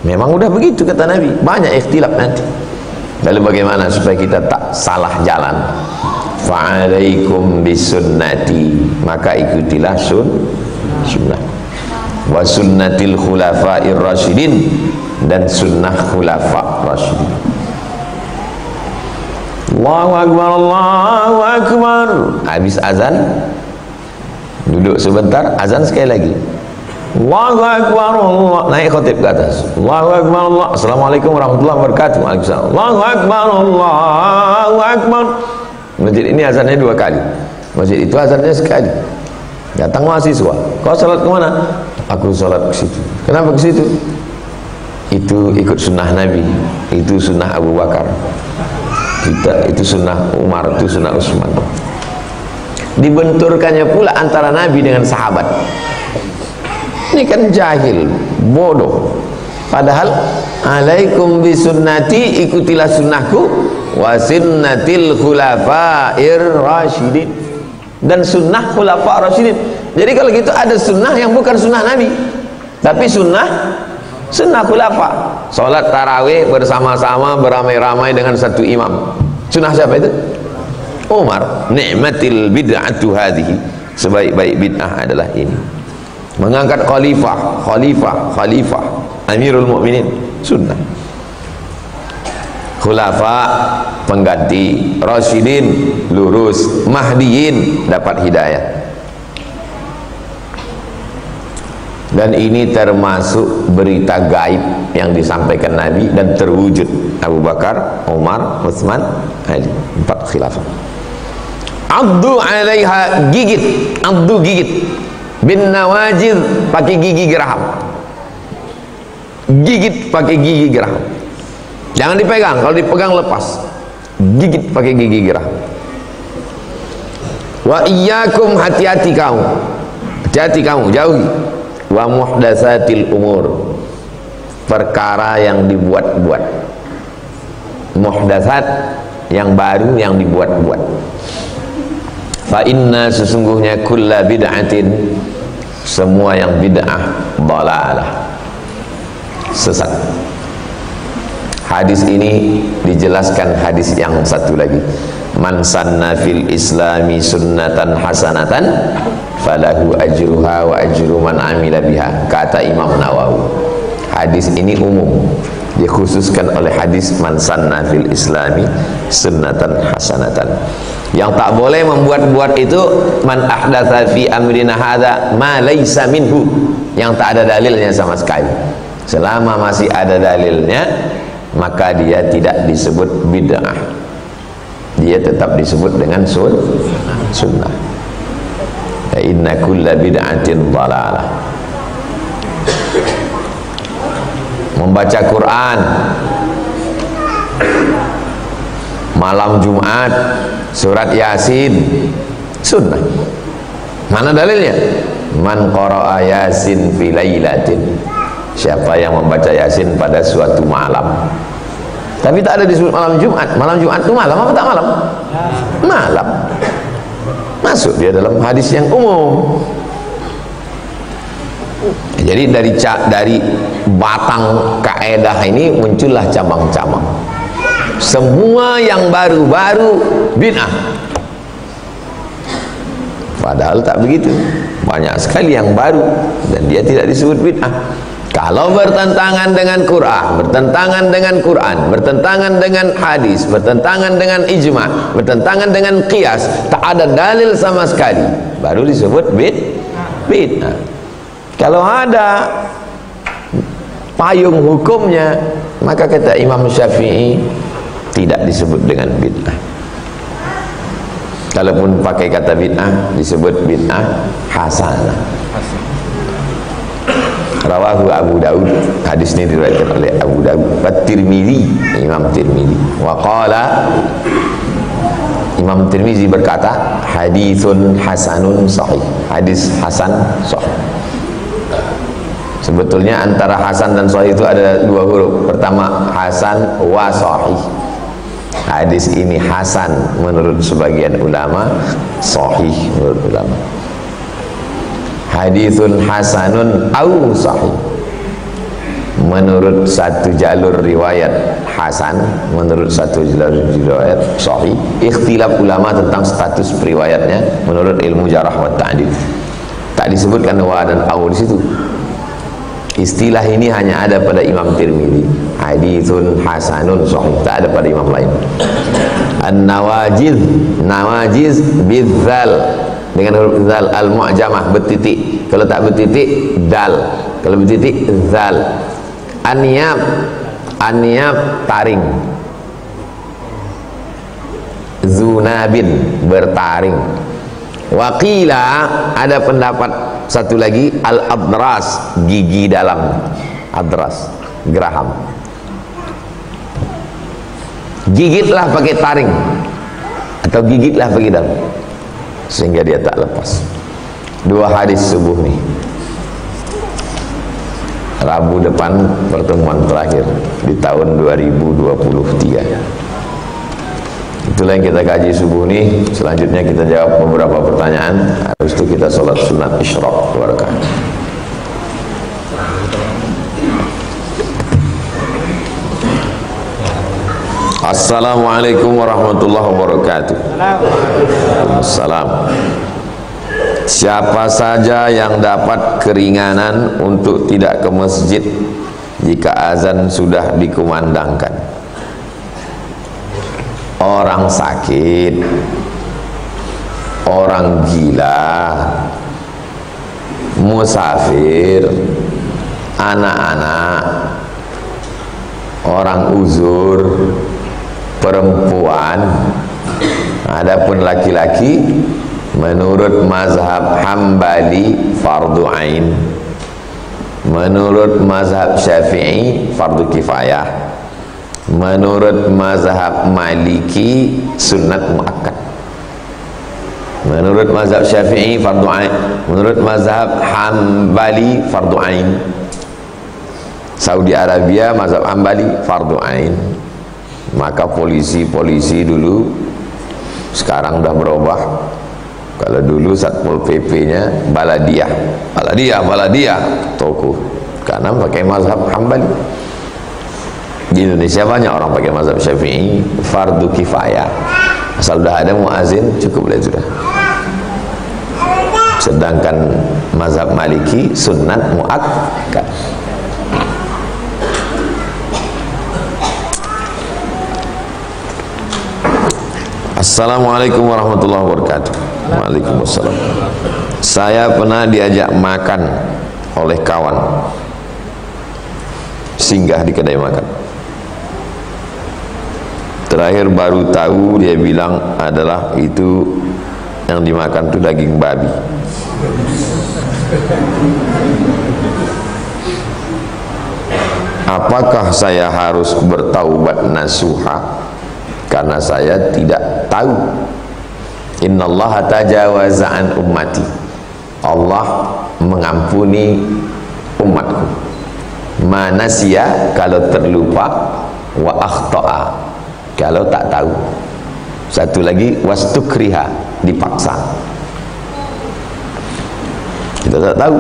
[SPEAKER 1] Memang udah begitu kata Nabi, banyak ikhtilaf nanti. Lalu bagaimana supaya kita tak salah jalan? Fa'alaikum bisunnati, maka ikutilah sunnah. Wa sunnatil khulafa'ir rasyidin, dan sunnah khulafa' rasyidin. Allahu akbar, Allahu akbar. Habis azan duduk sebentar, azan sekali lagi. Allahu akbar, Allah, naik khotib ke atas. Allahu akbar, Allah, assalamualaikum warahmatullahi wabarakatuh. Waalaikumsalam. Allahu akbar, Allahu akbar. Masjid ini azannya 2 kali, masjid itu azannya sekali. Datang mahasiswa, kau salat kemana? Aku salat ke situ. Kenapa ke situ? Itu ikut sunnah Nabi, itu sunnah Abu Bakar, kita itu sunnah Umar, itu sunnah Utsman. Dibenturkannya pula antara Nabi dengan sahabat. Ini kan jahil, bodoh. Padahal alaikum bisunnati, ikutilah sunnahku, wa sunnatil khulafa'ir rasyidin, dan sunnah khulafa' rasyidin. Jadi kalau gitu ada sunnah yang bukan sunnah Nabi, tapi sunnah khulafa'. Salat tarawih bersama-sama beramai-ramai dengan satu imam. Sunnah siapa itu? Umar. Ni'matil bid'atu hadhihi, sebaik-baik bid'ah adalah ini. Mengangkat khalifah, Amirul Mukminin, sunnah. Khulafa pengganti, rasyidin lurus, mahdiin dapat hidayah. Dan ini termasuk berita gaib yang disampaikan Nabi dan terwujud. Abu Bakar, Umar, Utsman, Ali, 4 khilafah. Addu 'alaiha, gigit, addu gigit, bin nawajid, pakai gigi geraham. Gigit pakai gigi geraham. Jangan dipegang, kalau dipegang lepas. Gigit pakai gigi geraham. Wa iyyakum, hati-hati kamu. Hati-hati kamu, jauhi. Wa muhdatsatil umur, perkara yang dibuat-buat. Muhdatsat, yang baru, yang dibuat-buat. Fa inna, sesungguhnya kulla bid'atin, semua yang bid'ah, dhalalah, sesat. Hadis ini dijelaskan hadis yang satu lagi, man sanna fil islami sunnatan hasanatan falahu ajruha wa ajru man amila biha, kata Imam Nawawi. Hadis ini umum, dikhususkan oleh hadis man sanna fil islami sunnatan hasanatan. Yang tak boleh membuat-buat itu man ahdatsa fi amrina hadza ma laisa minhu, yang tak ada dalilnya sama sekali. Selama masih ada dalilnya, maka dia tidak disebut bid'ah, dia tetap disebut dengan sunnah. Ya inna kulla bid'atin dhalalah. Membaca Quran malam Jumat, surat Yasin, sunnah. Mana dalilnya? Man qara'a Yasin fi lailatin, siapa yang membaca Yasin pada suatu malam. Tapi tak ada disebut malam Jumat. Malam Jumat itu malam apa tak malam? Malam. Masuk dia dalam hadis yang umum. Jadi dari batang kaedah ini muncullah cabang-cabang. Semua yang baru-baru bid'ah. Padahal tak begitu. Banyak sekali yang baru dan dia tidak disebut bid'ah. Kalau bertentangan dengan Quran, bertentangan dengan Quran, bertentangan dengan hadis, bertentangan dengan ijma', bertentangan dengan qiyas, tak ada dalil sama sekali, baru disebut bid'ah. Kalau ada payung hukumnya, maka kata Imam Syafi'i tidak disebut dengan bid'ah. Kalaupun pakai kata bid'ah, disebut bid'ah hasanah. Rawahu Abu Daud, hadis ini diriwayatkan oleh Abu Daud, At-Tirmidzi, Imam Tirmidzi. Wa qala, Imam Tirmidzi berkata, haditsun hasanun sahih, hadis hasan sahih. Sebetulnya antara hasan dan sahih itu ada 2 huruf. Pertama hasan wa sahih. Hadis ini hasan menurut sebagian ulama, sahih menurut ulama. Haditsun hasanun au sahih, menurut satu jalur riwayat hasan, menurut satu jalur riwayat sahih. Ikhtilaf ulama tentang status periwayatnya menurut ilmu jarah wa ta'dil. Tak disebutkan wa dan au di situ. Istilah ini hanya ada pada Imam Tirmidzi. Haditsun hasanun sahih, tak ada pada imam lain. An-nawajiz, nawajiz bidzal, dengan huruf zal, al-mu'jamah bertitik. Kalau tak bertitik dal, kalau bertitik zal. An-niyab, an-niyab taring. Zunabin, bertaring. Waqila, ada pendapat satu lagi, al-adras, gigi dalam. Adras, geraham. Gigitlah pakai taring atau gigitlah pakai dalam sehingga dia tak lepas. 2 hadis subuh nih, Rabu depan pertemuan terakhir di tahun 2023. Itulah yang kita kaji subuh nih. Selanjutnya kita jawab beberapa pertanyaan. Habis itu kita sholat sunat isyraq wabarakatuh. Assalamualaikum warahmatullahi wabarakatuh. Waalaikumsalam. Siapa saja yang dapat keringanan untuk tidak ke masjid jika azan sudah dikumandangkan? orang sakit, orang gila, musafir, anak-anak, orang uzur, perempuan. Adapun laki-laki menurut mazhab Hambali fardu ain, menurut mazhab Syafi'i fardu kifayah, menurut mazhab Maliki sunat muakkad, menurut mazhab Syafi'i fardu ain, menurut mazhab Hambali fardu ain. Saudi Arabia mazhab Hambali fardu ain. Maka polisi dulu, sekarang udah berubah. Kalau dulu Satpol PP-nya baladiah toko, karena pakai mazhab Hambali. Di Indonesia banyak orang pakai mazhab Syafi'i fardu kifayah, asal udah ada muazin cukup lah sudah. Sedangkan mazhab Maliki sunat muakkad. Assalamualaikum warahmatullahi wabarakatuh. Waalaikumsalam. Saya pernah diajak makan oleh kawan, singgah di kedai makan. Terakhir baru tahu dia bilang adalah itu yang dimakan itu daging babi. Apakah saya harus bertaubat nasuha karena saya tidak tahu? Innallaha tajawaza an ummati, Allah mengampuni umatku. Manasya kalau terlupa, wa akhta'a kalau tak tahu. Satu lagi wastukriha, dipaksa. Kita tak tahu.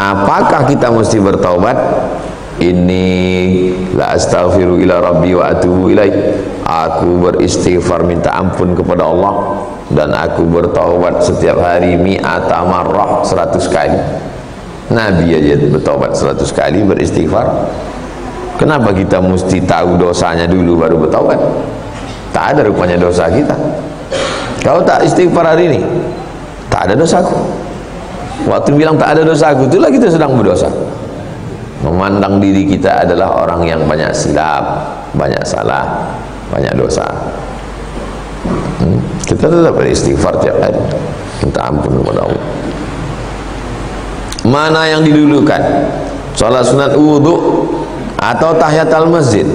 [SPEAKER 1] Apakah kita mesti bertaubat? Inni la astaghfiru ila rabbi wa atubu ilaih. Aku beristighfar minta ampun kepada Allah dan aku bertaubat setiap hari mi'ata marrah, 100 kali. Nabi aja bertaubat 100 kali, beristighfar. Kenapa kita mesti tahu dosanya dulu baru bertaubat? Tak ada rupanya dosa kita. Kau tak istighfar hari ini, tak ada dosaku. Waktu bilang tak ada dosaku, itulah kita sedang berdosa. Memandang diri kita adalah orang yang banyak silap, banyak salah, banyak dosa. Kita tetap beristighfar tiap hari, minta ampun kepada Allah. Mana yang didulukan? Salat sunat wudu atau tahiyatul masjid?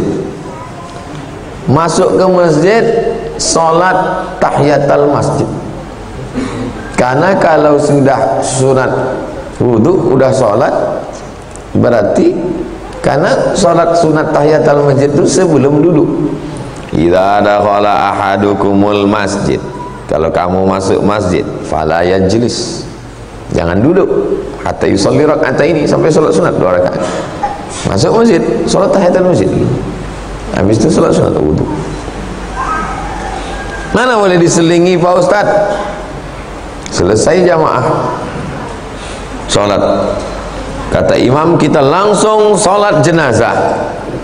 [SPEAKER 1] Masuk ke masjid, salat tahiyatul masjid. Karena kalau sudah sunat wudu, udah salat, berarti karena salat sunat tahiyatul masjid itu sebelum duduk. Idza dakhala ahadukumul masjid, kalau kamu masuk masjid, fala yajlis, jangan duduk hatta yusalli rak'ataini, sampai salat sunat 2 rakaat. Masuk masjid, salat tahiyatul masjid, habis itu salat sunat wudu. Mana boleh diselingi Pak Ustaz? Selesai jamaah salat, kata imam kita langsung salat jenazah.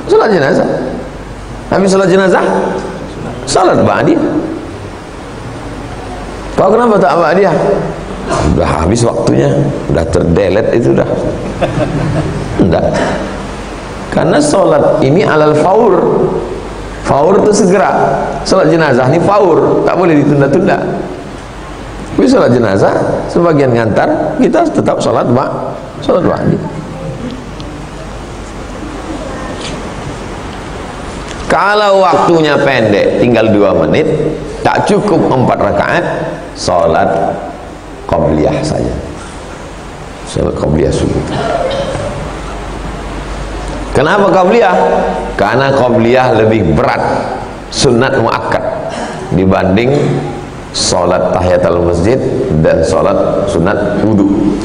[SPEAKER 1] Salat jenazah, habis salat jenazah salat ba'diyah. Kau kenapa tak ba'diyah? Udah habis waktunya, udah terdelet itu dah. Enggak, karena salat ini alal faur. Faur itu segera. Salat jenazah ini faur, tak boleh ditunda-tunda. Tapi salat jenazah sebagian ngantar, kita tetap salat ba'diyah. Kalau waktunya pendek, tinggal 2 menit, tak cukup 4 rakaat, salat qabliyah saja. Salat qabliyah subuh. Kenapa qabliyah? Karena qabliyah lebih berat, sunat muakkad, dibanding salat tahiyatul masjid dan salat sunat wudu.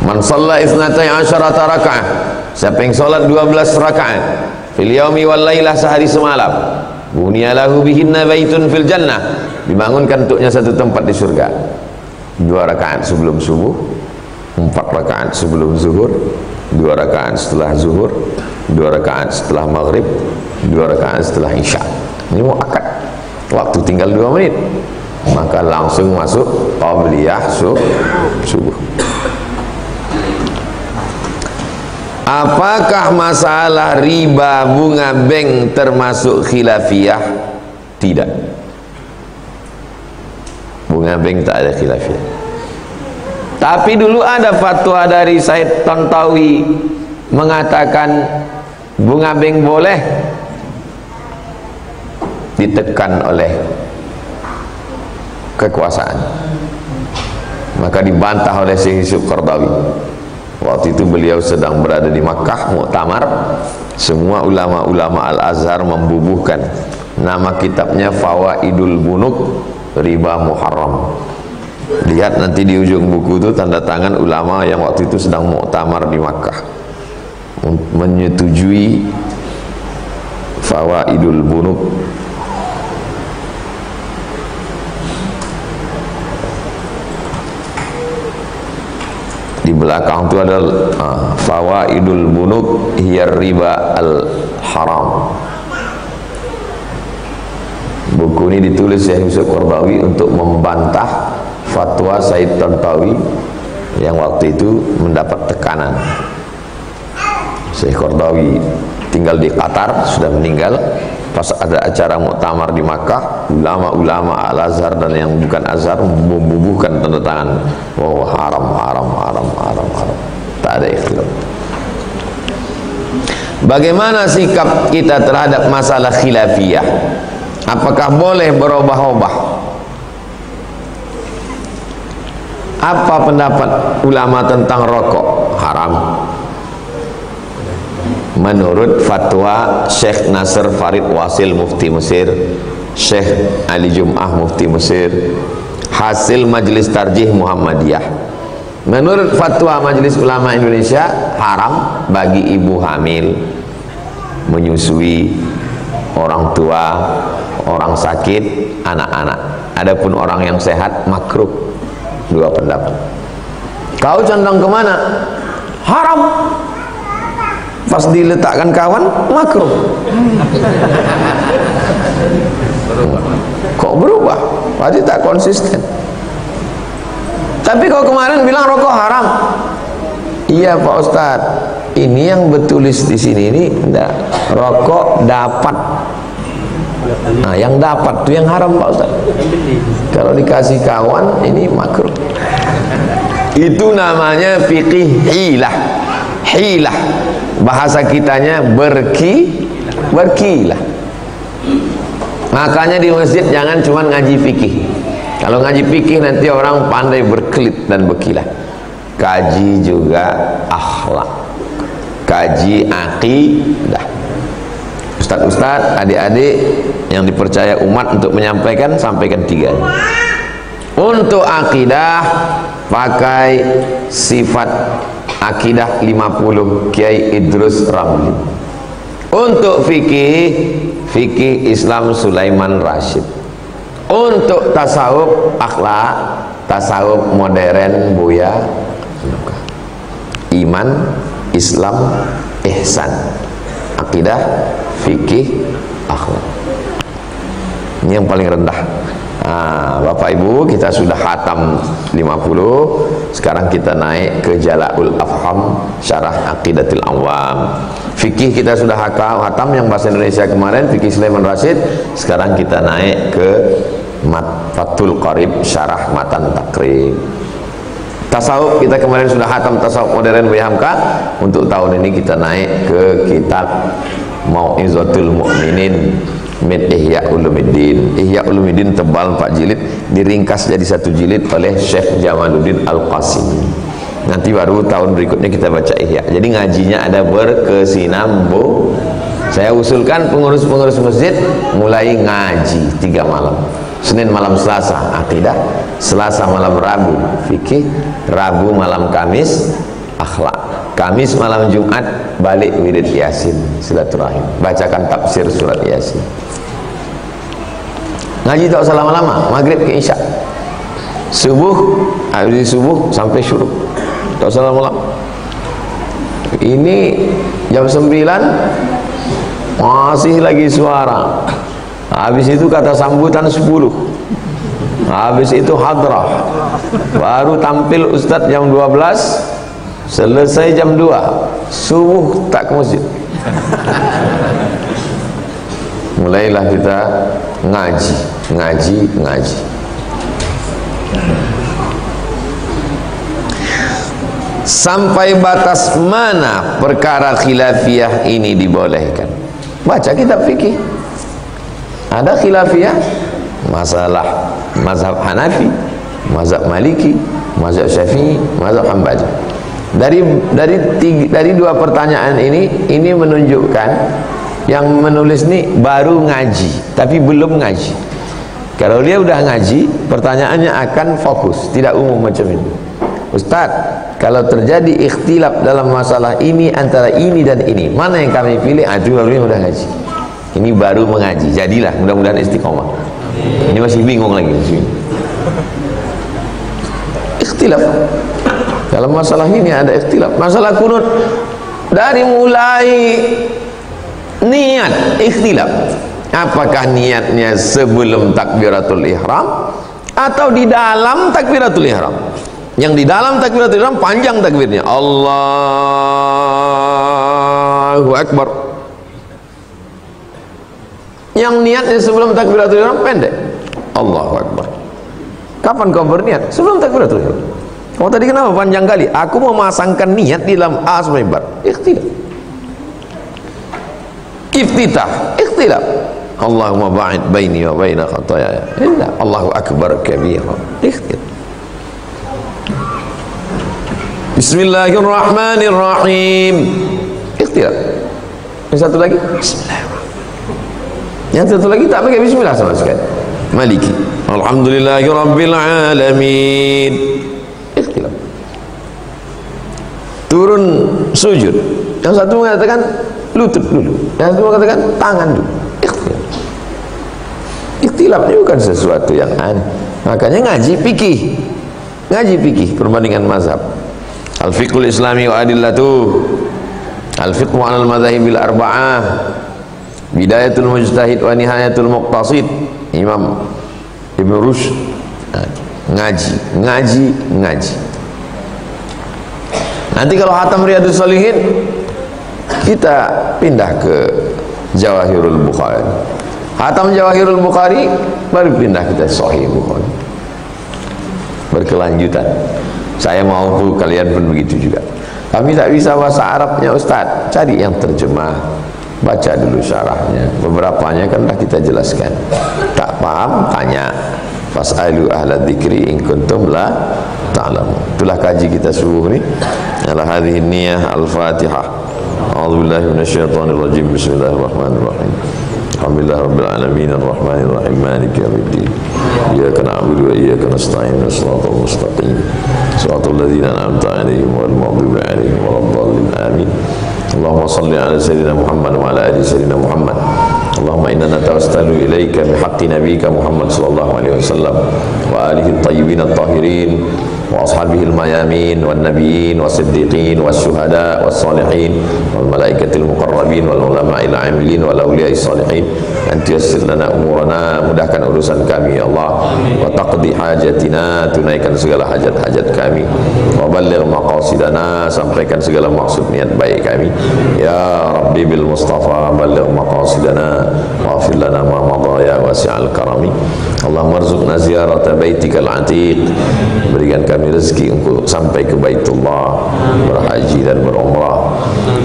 [SPEAKER 1] Man shalla 12 rakaat, siapa yang salat 12 rakaat fil yaumi wal lailah, sehari semalam, bunyalahu bihinna baitun fil jannah, dibangunkan untuknya satu tempat di surga. 2 rakaat sebelum subuh, 4 rakaat sebelum zuhur, 2 rakaat setelah zuhur, 2 rakaat setelah maghrib, 2 rakaat setelah isya. Ini muakkad. waktu tinggal 2 menit, maka langsung masuk qabliyah subuh. Apakah masalah riba bunga bank termasuk khilafiyah? Tidak. Bunga bank tak ada khilafiyah. Tapi dulu ada fatwa dari Said Tantawi mengatakan bunga bank boleh, ditekan oleh kekuasaan, maka dibantah oleh Syekh Yusuf Qaradawi. Waktu itu beliau sedang berada di Makkah muktamar. Semua ulama-ulama Al-Azhar membubuhkan nama kitabnya Fawaidul Bunuk Riba Muharram. Lihat nanti di ujung buku itu tanda tangan ulama yang waktu itu sedang muktamar di Makkah menyetujui Fawaidul Bunuk. Di belakang itu ada Fawaidul Bunuk hiya riba al haram. Buku ini ditulis Syekh Yusuf Qaradawi untuk membantah fatwa Said Tantawi yang waktu itu mendapat tekanan. Syekh Qaradawi tinggal di Qatar, sudah meninggal. Pas ada acara muktamar di Makkah, ulama-ulama Al-Azhar dan yang bukan Azhar membubuhkan tanda tangan, oh haram, haram, haram, haram, haram. Tak ada ikhtilaf. Bagaimana sikap kita terhadap masalah khilafiyah? Apakah boleh berubah-ubah? Apa pendapat ulama tentang rokok? Haram. Menurut fatwa Syekh Nasr Farid Wasil Mufti Mesir, Syekh Ali Jum'ah Mufti Mesir, hasil Majelis Tarjih Muhammadiyah. Menurut fatwa Majelis Ulama Indonesia, haram bagi ibu hamil, menyusui, orang tua, orang sakit, anak-anak. Adapun orang yang sehat makruh. Dua pendapat. Kau condong kemana? Haram. Pas diletakkan kawan makruh. Kok berubah? Berarti tak konsisten. Tapi kau kemarin bilang rokok haram. Iya Pak Ustadz, ini yang bertulis di sini ini enggak, rokok dapat. Nah, yang dapat itu yang haram Pak Ustadz. Kalau dikasih kawan ini makruh. Itu namanya fikih hilah. Hilah. Bahasa kitanya berkilah. Makanya di masjid jangan cuma ngaji fikih. Kalau ngaji fikih nanti orang pandai berkelit dan berkilah. Kaji juga akhlak, kaji akidah. Ustaz-ustaz, adik-adik yang dipercaya umat untuk menyampaikan, sampaikan 3. Untuk akidah pakai sifat akidah 50 Kiai Idrus Ramli. Untuk fikih Islam Sulaiman Rashid. Untuk tasawuf akhlak, tasawuf modern Buya Iman, Islam, ihsan. Akidah, fikih, akhlak. Ini yang paling rendah. Nah, Bapak Ibu, kita sudah khatam 50. Sekarang kita naik ke Jala'ul Afham Syarah Aqidatul Awam. Fikih kita sudah khatam yang bahasa Indonesia kemarin, fikih Sulaiman Rashid. Sekarang kita naik ke Fathul Qarib Syarah Matan Takrib. Tasawuf kita kemarin sudah khatam tasawuf modern Buya Hamka. Untuk tahun ini kita naik ke kitab Mau'izatul Mu'minin min Ihya Ulumuddin. Ihya Ulumuddin tebal 4 jilid, diringkas jadi 1 jilid oleh Syekh Jamaluddin Al-Qasimi. Nanti baru tahun berikutnya kita baca Ihya. Jadi ngajinya ada berkesinambung. Saya usulkan pengurus-pengurus masjid mulai ngaji 3 malam. Senin malam Selasa akidah, Selasa malam Rabu fikih, Rabu malam Kamis akhlak, Kamis malam Jumat balik wirid Yasin, silaturahim, bacakan tafsir surat Yasin. Ngaji tak usah lama-lama, maghrib ke isya, subuh, habis subuh sampai syuruk, tak usah lama-lama. Ini jam 9 masih lagi suara. Habis itu kata sambutan 10. Habis itu hadrah. Baru tampil Ustadz jam 12, selesai jam 2. Subuh tak ke masjid. Mulailah kita ngaji. Sampai batas mana perkara khilafiyah ini dibolehkan? Baca kitab fikih. Ada khilafiyah masalah mazhab Hanafi, mazhab Maliki, mazhab Syafi'i, mazhab Hambali. Dari dua pertanyaan ini menunjukkan yang menulis ini baru ngaji tapi belum ngaji. Kalau dia udah ngaji, pertanyaannya akan fokus, tidak umum macam ini. Ustaz, kalau terjadi ikhtilaf dalam masalah ini antara ini dan ini, mana yang kami pilih? Itu baru yang udah ngaji. Ini baru mengaji. Jadilah, mudah-mudahan istiqomah. Ini masih bingung lagi. Ikhtilaf. Dalam masalah ini ada ikhtilaf. Masalah kunut dari mulai niat ikhtilaf. Apakah niatnya sebelum takbiratul ihram atau di dalam takbiratul ihram? Yang di dalam takbiratul ihram panjang takbirnya, Allahu Akbar. Yang niatnya sebelum takbiratul ihram pendek, Allahu Akbar. Kapan kau berniat? Sebelum takbiratul ihram. Kau tadi kenapa panjang kali? Aku mau memasangkan niat di dalam asma'ibar. Ikhtilaf. Iftitah, ikhtilaf. Allahumma ba'id baini wa baina khatayaya. Allahu Akbar kabira. Ikhtilaf. Bismillahirrahmanirrahim. Ikhtilaf. Yang satu lagi Bismillahirrahmanirrahim. Yang satu lagi tak pakai bismillah sama sekali. Maliki. Alhamdulillahirabbil alamin. Ikhtilaf. Turun sujud. Yang satu mengatakan lutut dulu, yang satu mengatakan tangan dulu. Ikhtilaf. Ikhtilaf ini bukan sesuatu yang aneh. Makanya ngaji fikih. Ngaji fikih perbandingan mazhab. Al-fiqhul islami wa adillatuh, al-fiqhu 'ala al-madhahibil arba'ah, bidayatul mujtahid wa nihayatul muqtasid, Imam Ibn Rushd. Ngaji. Nanti kalau hatam Riyadhus Shalihin, kita pindah ke Jawahirul Bukhari. Hatam Jawahirul Bukhari, baru pindah kita Sahih Bukhari. Berkelanjutan. Saya mau kalian pun begitu juga. Kami tak bisa bahasa Arabnya Ustaz, cari yang terjemah, baca dulu syarahnya. Beberapanya kan dah kita jelaskan. Tak paham, tanya. Fas'alu ahla dzikri in kuntum la ta'lamun. Itulah kaji kita subuh ni. Ala hadhihi niyyah al-Fatihah. A'udzu billahi minasyaitonir rajim. Bismillahirrahmanirrahim. Alhamdulillah rabbil alamin arrahmanir rahim maliki yaumiddin. Iyyaka na'budu wa iyyaka nasta'in shiratal mustaqim shiratal ladzina an'amta 'alaihim ghairil maghdubi 'alaihim waladdallin. Amin. Allahumma shalli 'ala sayyidina Muhammad wa 'ala ali sayyidina Muhammad. Allahumma inna natawassalu ilaika bihaqqi nabiyyika Muhammad sallallahu alaihi wasallam wa alihi at-tayyibin at-tahirin wa ashabihi al-mayamin wan nabiyyin was-siddiqin was-syuhada was-salihin wal malaikatil muqarrabin wal ulama'il 'amilin wal awliya'is salihin. Anta yassir lana umurana, mudahkan urusan kami ya Allah, wa taqdi hajatina, tunaikan segala hajat-hajat kami, wa balligh maqasidana, sampaikan segala maksud niat baik kami ya Rabbi bil Mustafa, balligh maqasidana waghfir lana ma madha ya wasi'al karami. Allahumma arzuqna ziyarata baitikal atiq, berikan kami rezeki untuk sampai ke Baitullah, berhaji dan berumrah.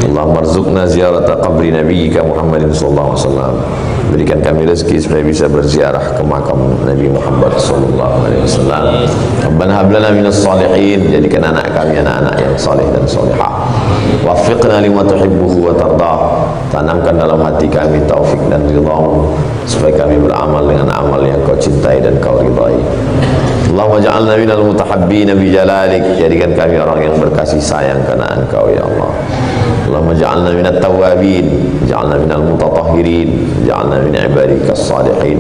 [SPEAKER 1] Allahumma arzuqna ziyarata qabri nabiyyika Muhammadin sallallahu alaihi wasallam, berikan kami rezeki supaya bisa berziarah ke makam Nabi Muhammad sallallahu alaihi wasallam. Rabbana hab lana minas salihin, jadikan anak kami anak-anak yang saleh dan salihah. Waffiqna lima tuhibbuhu wa tardah, tanamkan dalam hati kami taufik dan ridhamu supaya kami beramal dengan amal yang kau cintai dan kau ridhai. Allahumma ja'alna minal mutahabbina bi jalalik, jadikan kami orang yang berkasih sayang karena Engkau ya Allah. Allahumma ja'alna minat tawabin, ja'alna minal mutatahhirin, ja'alna min ibadikas salihin.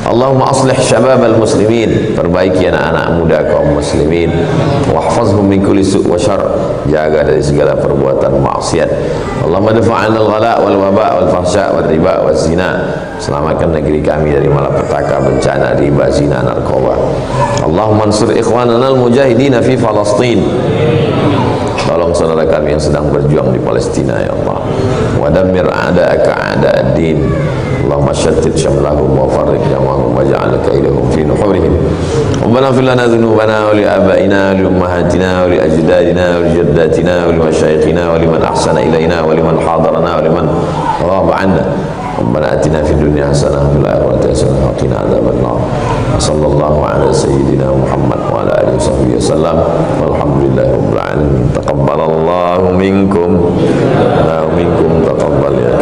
[SPEAKER 1] Allahumma aslih syababal muslimin, perbaiki anak-anak muda kaum muslimin, wahfazhum min kulli su' wa syarr, jaga dari segala perbuatan maksiat. Allahumma dafa'ana al-ghala wal waba wal fahsya wal riba wal zina. Selamatkan negeri kami dari malapetaka, bencana, riba, zina, narkoba. Allahumma ansur ikhwanana al-mujahidina fi Palestin. Tolong saudara kami yang sedang berjuang di Palestina ya Allah. Wa dammir a'da'aka a'da'ad-din. Allahumma shattit syamlahum wa farriq jama'ahum waj'al kaidahum fi nuhurihim. Rabbana ighfir lana dhunubana wa li abaina wa li ummahatina wa li ajdadina wa li jaddatina wa li masyayikhina wa liman ahsana ilaina wa liman hadarana wa liman ghaba 'anna. Rabbana atina fid dunya hasanah wa fil akhirati hasanah wa qina adzabannar. Sallallahu ala sayyidina Muhammad wa ala alihi wasallam. Walhamdulillahi rabbil alamin. Taqabbalallahu minkum wa minkum taqabbal ya.